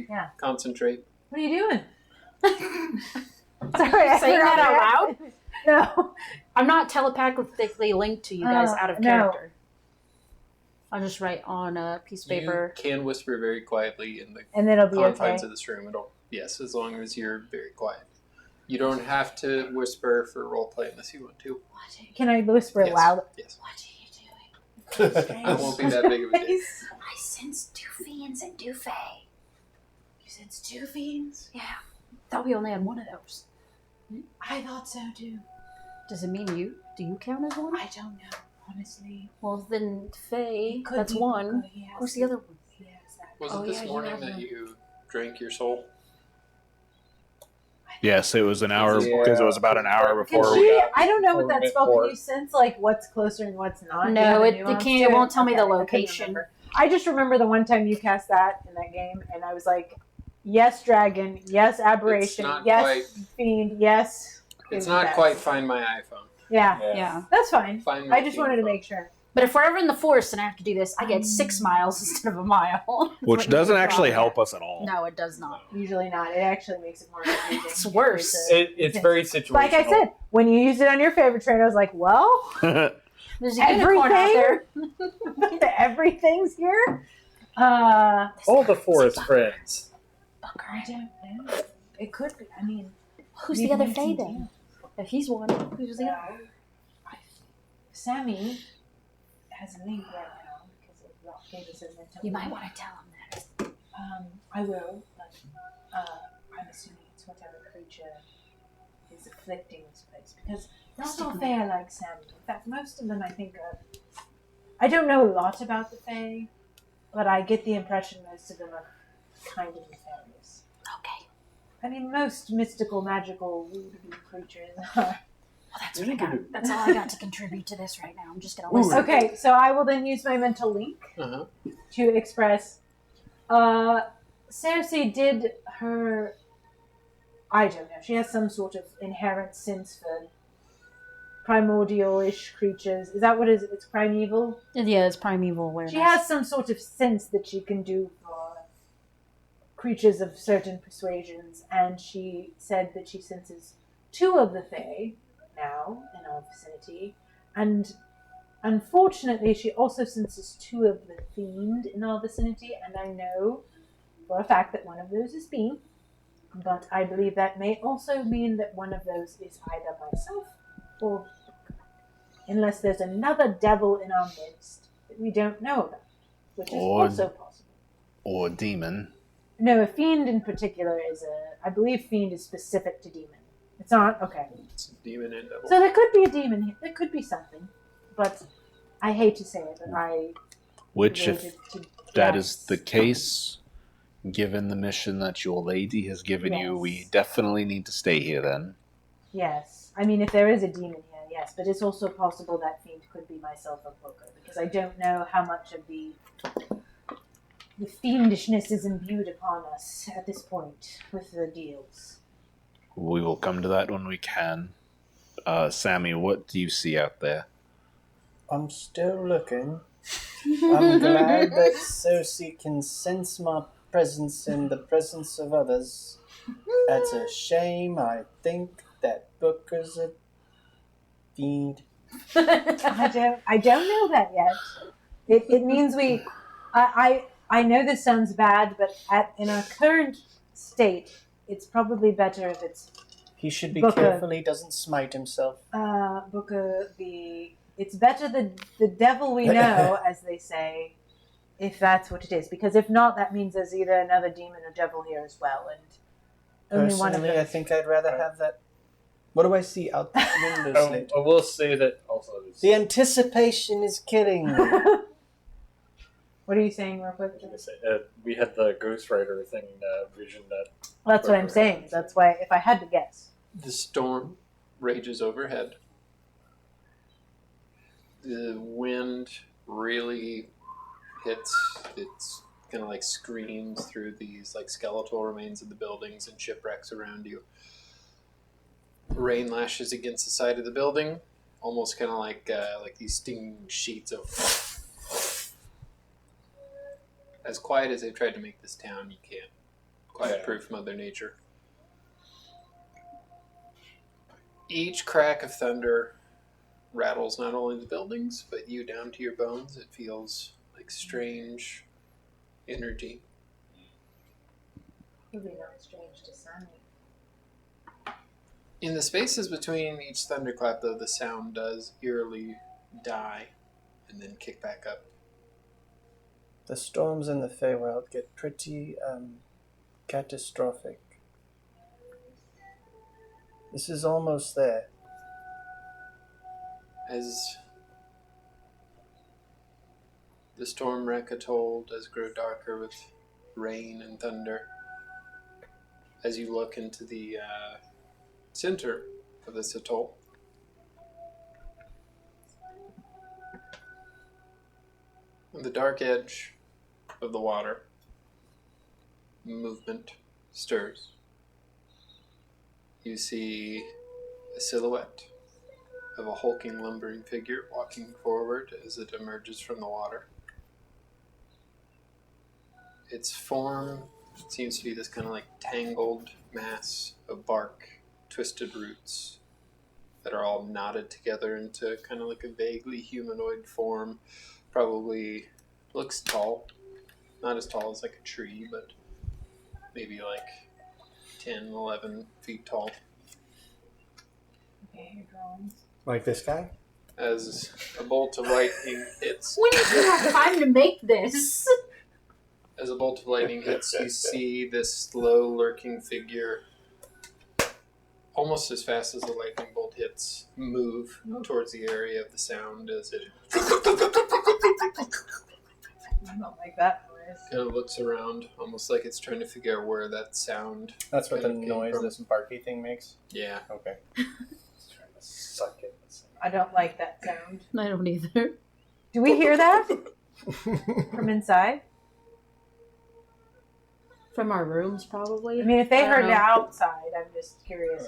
Cersei Yeah. concentrate. What are you doing? Sorry, I Saying forgot that out my- No. I'm not telepathically linked to you guys out of no. character. I'll just write on a piece of paper. You can whisper very quietly in the And then it'll be confines okay. of this room. Yes, as long as you're very quiet. You don't have to whisper for roleplay unless you want to. Can I whisper Yes. loud? Yes. What are you doing? It won't be that big of a deal. I sense 2 fiends and 2 fae. You sense 2 Fiends? Yeah. Thought we only had one of those. I thought so too. Does it mean you? Do you count as one? I don't know, honestly. Well, then fae, It could that's be- one. he has Where's the other one? He has that. Was Oh, it this yeah, you morning have that one. you drank your soul? Yes, it was an hour Yeah. because it was about an hour Can before she? we. I don't know before what that we spell. went Can you sense like what's closer and what's not? Do you No, have a it nuance can't. to It won't tell me the I couldn't location. remember. I just remember the one time you cast that in that game, and I was like, "Yes, dragon. Yes, aberration. not Yes, quite- fiend. Yes." It's is not best. quite Find My iPhone. Yeah, Yeah. that's fine. Find My I just Fiend wanted to phone. make sure. But if we're ever in the forest and I have to do this, I get 6 miles instead of a mile. Which doesn't actually help us at all. No, it does not. Usually not. It actually makes it more confusing. It's worse. It's very situational. Like I said, when you used it on your favorite train, I was like, "Well, There's a unicorn out there. everything's here." All the forest friends. I don't know. It could be. I mean, Who's we've the other made fae some then? deals. If he's one, who's the other? Sammy has a link right now because of Rock Davis and mental. You might want to tell him that. I will, but I'm assuming it's whatever creature is afflicting this place because not all Fae are like Sammy. In fact, most of them I think are. I don't know a lot about the Fae, but I get the impression most of them are kind of nefarious. Okay. I mean, most mystical, magical, voodoo creatures are. Well, that's what I got. That's all I got to contribute to this right now. I'm just gonna listen. Okay, so I will then use my mental link Uh-huh. to express. Cersei did her. I don't know. She has some sort of inherent sense for primordial-ish creatures. Is that what it is? It's primeval? Yeah, it's primeval awareness. She has some sort of sense that she can do for creatures of certain persuasions, and she said that she senses 2 of the Fae now in our vicinity, and unfortunately she also senses 2 of the Fiend in our vicinity, and I know for a fact that one of those is Bean, but I believe that may also mean that one of those is either myself or unless there's another devil in our midst that we don't know about, which is Or- also possible. Or demon. No, a fiend in particular is I believe fiend is specific to demon. It's not, okay. It's demon and devil. So there could be a demon here. There could be something. But I hate to say it, but I Which, if related to that yes. is the case, given the mission that your lady has given you, Yes. we definitely need to stay here then. Yes. I mean, if there is a demon here, yes. But it's also possible that fiend could be myself or Poker, because I don't know how much of the fiendishness is imbued upon us at this point with the deals. We will come to that when we can. Sammy, what do you see out there? I'm still looking. I'm glad that Cersei can sense my presence in the presence of others. That's a shame. I think that Booker's a fiend. I don't know that yet. It means we. I know this sounds bad, but in our current state, it's probably better if it's He should be Booker. careful he doesn't smite himself. Booker. It's better the devil we know, as they say, if that's what it is. Because if not, that means there's either another demon or devil here as well, and only one of Personally, them. I think I'd rather have that. What do I see out the window, Slate? I will say that also. The anticipation is killing me. What are you saying, real quick? We had the Ghostwriter thing vision that. That's what I'm saying. That's why, if I had to guess. The storm rages overhead. The wind really hits. It's kind of like screams through these like skeletal remains of the buildings and shipwrecks around you. Rain lashes against the side of the building, almost kind of like these stinging sheets of. As quiet as they've tried to make this town, you can't quiet-proof Mother Nature. Each crack of thunder rattles not only the buildings, but you down to your bones. It feels like strange energy. Probably not strange to Sammy. In the spaces between each thunderclap, though, the sound does eerily die and then kick back up. The storms in the Feywild get pretty catastrophic. This is almost there. As the storm wreck atoll does grow darker with rain and thunder, as you look into the center of this atoll, on the dark edge of the water, movement stirs. You see a silhouette of a hulking, lumbering figure walking forward as it emerges from the water. Its form seems to be this kind of like tangled mass of bark, twisted roots that are all knotted together into kind of like a vaguely humanoid form. Probably looks tall. Not as tall as like a tree, but maybe like 10, 11 feet tall. Okay, your drawings. Like this guy? As a bolt of lightning hits. When did you have time to make this? As a bolt of lightning hits, you see this slow, lurking figure, almost as fast as the lightning bolt hits, move towards the area of the sound as it I don't like that noise. kind of looks around, almost like it's trying to figure out where that sound. That's what the kind of came noise from. this barky thing makes? Yeah. Okay. Trying to suck it. I don't like that sound. I don't either. Do we hear that from inside? From our rooms, probably. I mean, if they I don't heard it know. outside, I'm just curious.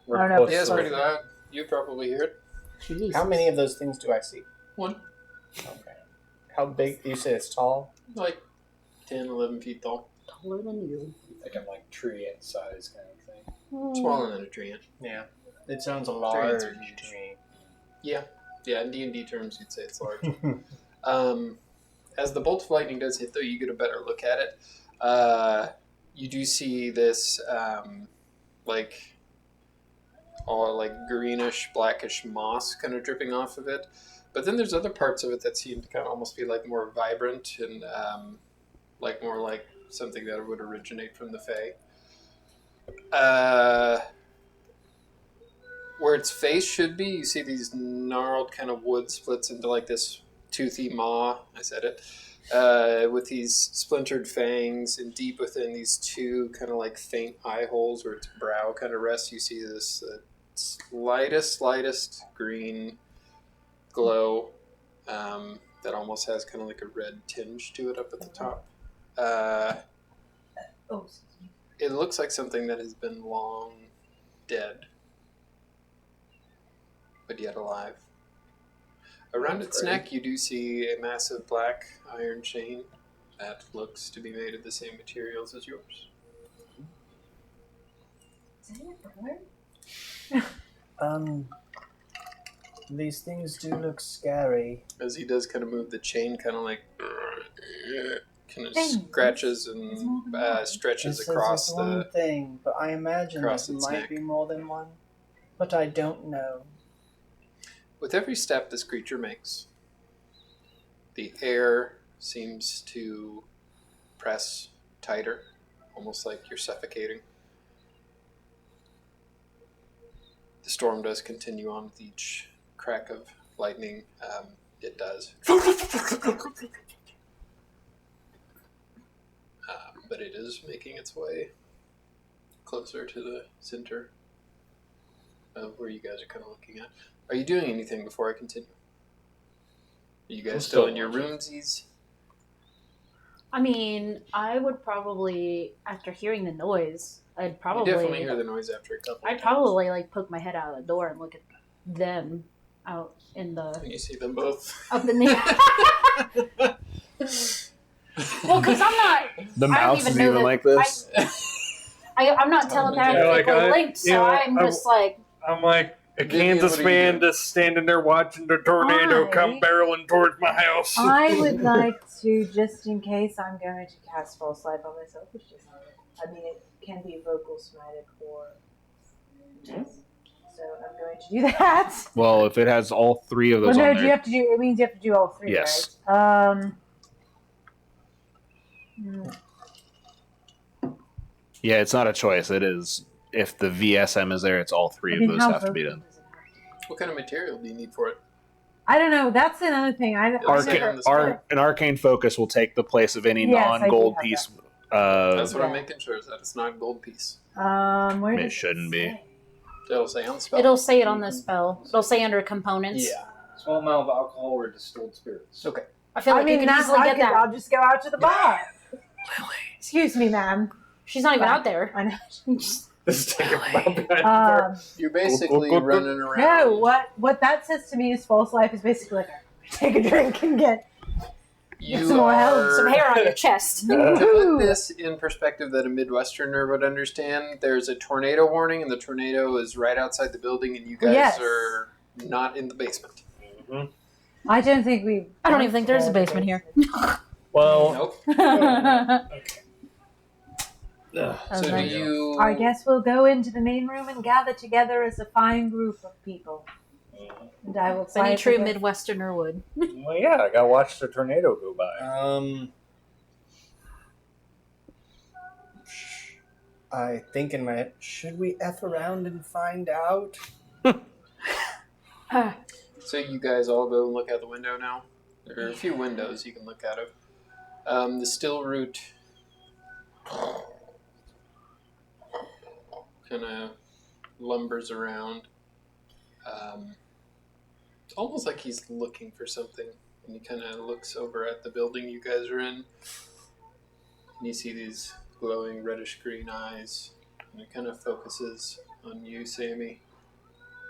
We're I don't know. close Yeah, it's to pretty it. loud. You probably hear it. Jesus. How many of those things do I see? One. Okay. How big? You said it's tall? Like 10, 11 feet tall. Taller than you. Thinking like tree ant size kind of thing. Smaller than a tree ant. Yeah. It sounds Giants large are to huge. me. Yeah, in D&D terms, you'd say it's large. As the bolt of lightning does hit, though, you get a better look at it. You do see this, all greenish, blackish moss kind of dripping off of it. But then there's other parts of it that seem to kind of almost be like more vibrant and more like something that would originate from the Fae. Where its face should be, you see these gnarled kind of wood splits into like this toothy maw. I said it. With these splintered fangs, and deep within these two kind of like faint eye holes where its brow kind of rests, you see this slightest green glow that almost has kind of like a red tinge to it up at the top. Oh, excuse me. It looks like something that has been long dead, but yet alive. Around its neck, you do see a massive black iron chain that looks to be made of the same materials as yours. Is it a brother? These things do look scary. As he does kind of move the chain, kind of like kind of Things. scratches It's and more than one. stretches It says across it's one the. thing, but I imagine across there its might neck. be more than one. But I don't know. With every step this creature makes, the air seems to press tighter, almost like you're suffocating. The storm does continue on with each crack of lightning. It does. But it is making its way closer to the center of where you guys are kind of looking at. Are you doing anything before I continue? Are you guys I'm still still in your watching. roomsies? I mean, I would probably, after hearing the noise, I'd You probably, definitely hear the noise after a couple. I'd of probably like poke my head out of the door and look at them out in the times. And you see them both. up in the. Well, because I'm not. The I don't mouse even is know even that like this. I'm not telepathically Yeah, like, linked, so you know, I'm just like. I'm like a Vivian, Kansas what are you man doing? just standing there watching the tornado come barreling towards my house. I would like to, just in case I'm going to cast False Life on myself, which is not, I mean, it can be vocal smitic or. So I'm going to do that. Well, if it has all three of those Well, no, on do you there, have to do? It means you have to do all three, Yes. right? yeah, it's not a choice. It is. If the VSM is there, it's all three I mean, of those how have to be vocal done. does it have to be? What kind of material do you need for it? I don't know. That's another thing. Arca- never- An arcane focus will take the place of any Yes, I do non-gold have piece. That's what I'm Yeah. making sure is that it's not a gold piece. Where It does shouldn't be. say? It'll say on the spell. It'll say it on the spell. It'll say under components. Yeah. Small amount of alcohol or distilled spirits. Okay. I feel like you can easily get that. I'll just go out to the bar. Excuse me, ma'am. She's not even out there. I know. Just take it back behind the door. You're basically Go, go, go, go. running around. No, what that says to me is false life is basically like take a drink and get You some more help, are- Some hair on your chest. To put this in perspective that a Midwesterner would understand, there's a tornado warning, and the tornado is right outside the building, and you guys Yes. are not in the basement. I don't think we. I don't even think there's a basement here. Well, Nope. Oh, So do nice. you? I guess we'll go into the main room and gather together as a fine group of people. And I will. Any true quietly get- Midwesterner would. well, yeah, I gotta watch the tornado go by. I think in my head, should we F around and find out? So you guys all go and look out the window now. There are a few windows you can look out of. The still root kind of lumbers around. Almost like he's looking for something. And he kind of looks over at the building you guys are in. And you see these glowing reddish-green eyes. And it kind of focuses on you, Sammy.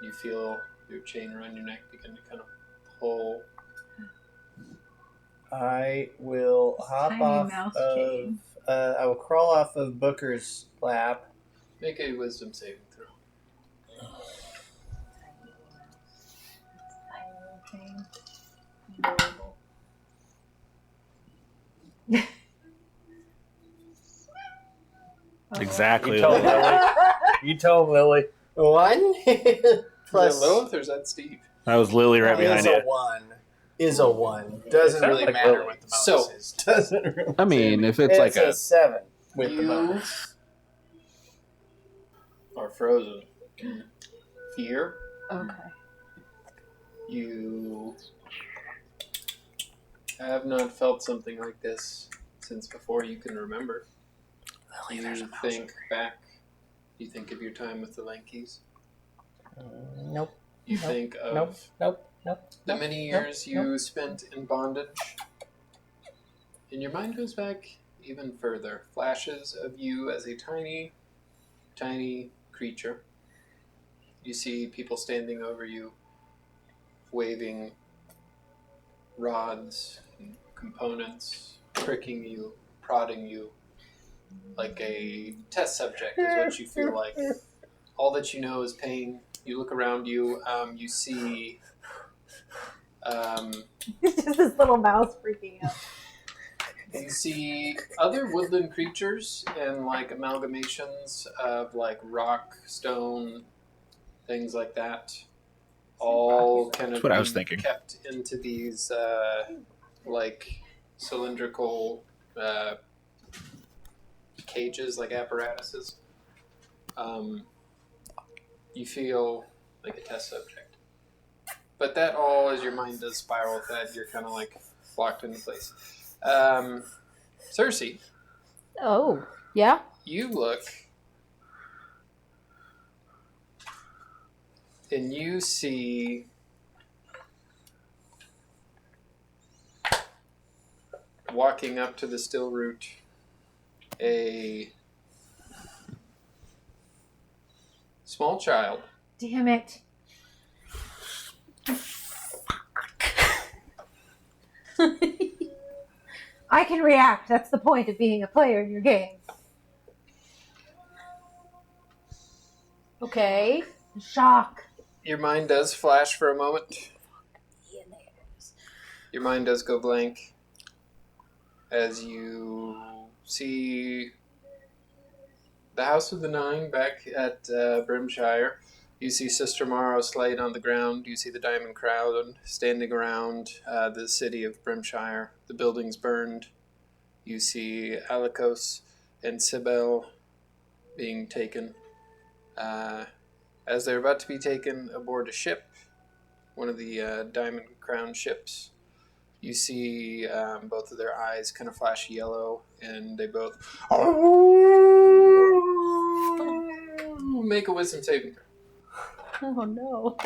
You feel your chain around your neck begin to kind of pull. I will hop Tiny off mouse of. chain. I will crawl off of Booker's lap. Make a wisdom saving throw. Exactly. You tell Lily. You tell Lily. 1 plus. Is that Lilith or is that Steve? That was Lily right behind is you. a 1. Is a 1. Doesn't Sounds really like matter Lily. what the bonus So- is. Doesn't really. I mean, if it's like a a 7 with the You- bonus. Are frozen in fear. Okay. You have not felt something like this since before you can remember. Lily, You there's a mouse think over back. You think of your time with the Lankies. Nope. You Nope. think of Nope. the many years you spent in bondage. And your mind goes back even further. Flashes of you as a tiny, tiny creature. You see people standing over you, waving rods and components, pricking you, prodding you, like a test subject is what you feel like. All that you know is pain. You look around you, you see... It's just this little mouse freaking out. You see other woodland creatures and like amalgamations of like rock, stone, things like that. All kind of That's what I was thinking. kept into these like cylindrical cages, like apparatuses. You feel like a test subject. But that all, as your mind does spiral, that you're kind of like locked into place. Cersei, Oh, yeah? you look and you see walking up to the still root a small child. Damn it. I can react. That's the point of being a player in your game. Okay. Shock. Your mind does flash for a moment. Your mind does go blank as you see the House of the Nine back at Brimshire. You see Sister Morrow's laid on the ground. You see the Diamond Crowd standing around the city of Brimshire. The buildings burned. You see Alikos and Sibel being taken. As they're about to be taken aboard a ship, one of the Diamond Crown ships, you see both of their eyes kind of flash yellow, and they both make a wisdom saving throw. Oh, no.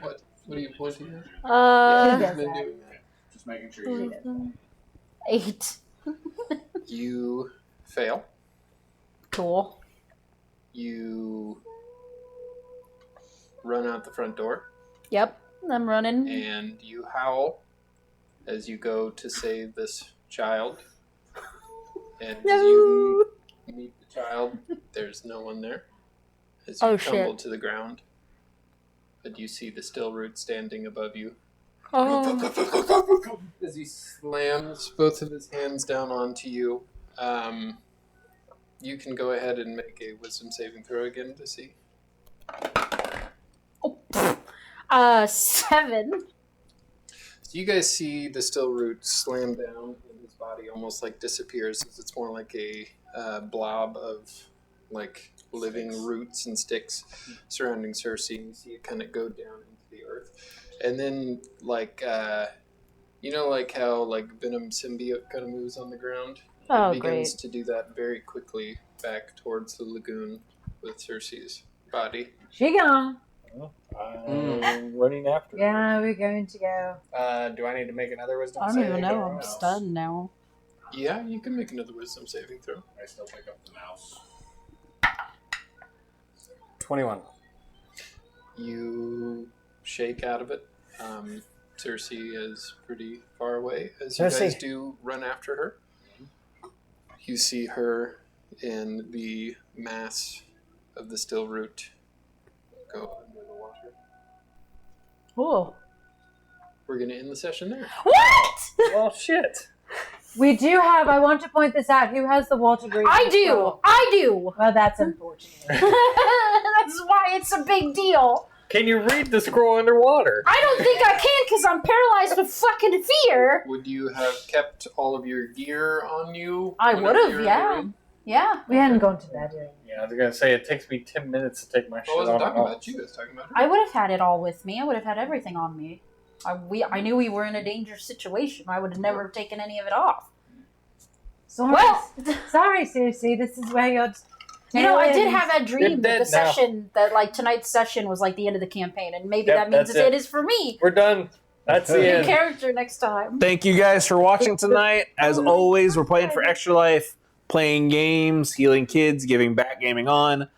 What? What are you pointing at? Who does Who's been that? doing that? Just making sure you. 8. You fail. Cool. You run out the front door, Yep, I'm running. and you howl as you go to save this child. And as you meet the child, there's no one there. As you Oh, tumble shit. to the ground, but you see the still root standing above you. Oh. As he slams both of his hands down onto you, you can go ahead and make a wisdom saving throw again to see. 7. So you guys see the still root slam down, and his body almost like disappears. It's more like a blob of like living roots and sticks surrounding Cersei. And you see it kind of go down into the earth, and then like you know, like how like Venom symbiote kind of moves on the ground. Oh, It begins great. to do that very quickly back towards the lagoon with Cersei's body. She gone. I'm running after. her. Yeah, we're going to go. Do I need to make another wisdom I don't saving even know. throw? I'm stunned now. Yeah, you can make another wisdom saving throw. I still pick up the mouse. 21. You shake out of it. Cersei is pretty far away as you Cersei. guys do run after her. You see her in the mass of the still root go under the water. Cool. We're going to end the session there. What? Well, shit. We do have, I want to point this out, who has the water breathing I do. scroll? I do. Well, that's unfortunate. That's why it's a big deal. Can you read the scroll underwater? I don't think I can because I'm paralyzed with fucking fear. Would you have kept all of your gear on you? I whenever would've, you're in yeah. the room? Yeah. We hadn't gone to bed yet. Yeah, I was gonna say it takes me 10 minutes to take my I shit wasn't off. talking about you. I was talking about her. I would have had it all with me. I would have had everything on me. I knew we were in a dangerous situation. I would have never taken any of it off. Sorry, Well, sorry, Cersei. This is where you're. you know, I did have that You're dream that dead the now. session, that like tonight's session was like the end of the campaign, and maybe Yep, that means that's it. it is for me. We're done. That's the New end. character next time. Thank you guys for watching tonight. As always, we're playing for Extra Life, playing games, healing kids, giving back, gaming on.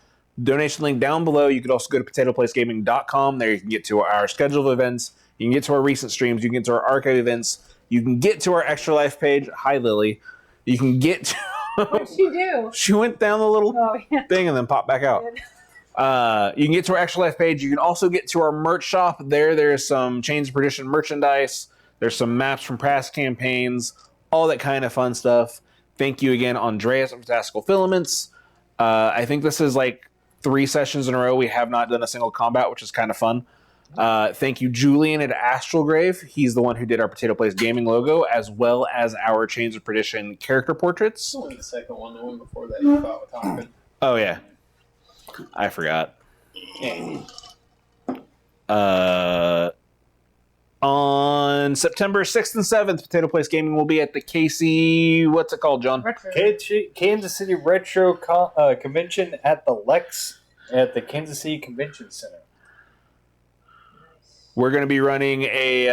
Donation link down below. You could also go to potatoplacegaming.com. There you can get to our schedule of events. You can get to our recent streams. You can get to our archive events. You can get to our Extra Life page. Hi, Lily. You can get to... What'd she do? She went down the little Oh, yeah. thing and then popped back out. You can get to our Extra Life page. You can also get to our merch shop. There's some Chains of Perdition merchandise. There's some maps from past campaigns. All that kind of fun stuff. Thank you again, Andreas of Fantastical Filaments. I think this is like 3 sessions in a row we have not done a single combat, which is kind of fun. Thank you, Julian at Astralgrave. He's the one who did our Potato Place Gaming logo, as well as our Chains of Perdition character portraits. Oh, the second one, the one before that you fought with Hoppin. Oh, yeah. I forgot. On September 6th and 7th, Potato Place Gaming will be at the KC... What's it called, John? Kansas City Retro Convention at the Lex at the Kansas City Convention Center. We're going to be running a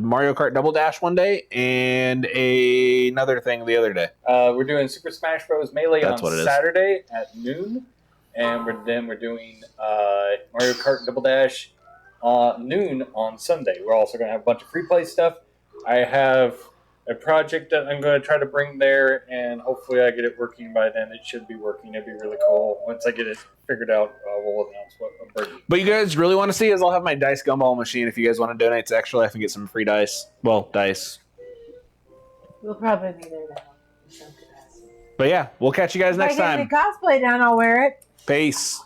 Mario Kart Double Dash one day and another thing the other day. We're doing Super Smash Bros. Melee That's on what it is. Saturday at noon. And we're doing Mario Kart Double Dash noon on Sunday. We're also going to have a bunch of free play stuff. I have a project that I'm going to try to bring there, and hopefully I get it working by then. It should be working. It'd be really cool. Once I get it figured out, we'll announce what I'm bringing. But you guys really want to see is I'll have my dice gumball machine if you guys want to donate to Extra Life and get some free dice. Well, dice. We'll probably be there now. In some capacity. But yeah, we'll catch you guys next If I time. get the cosplay down, I'll wear it. Peace.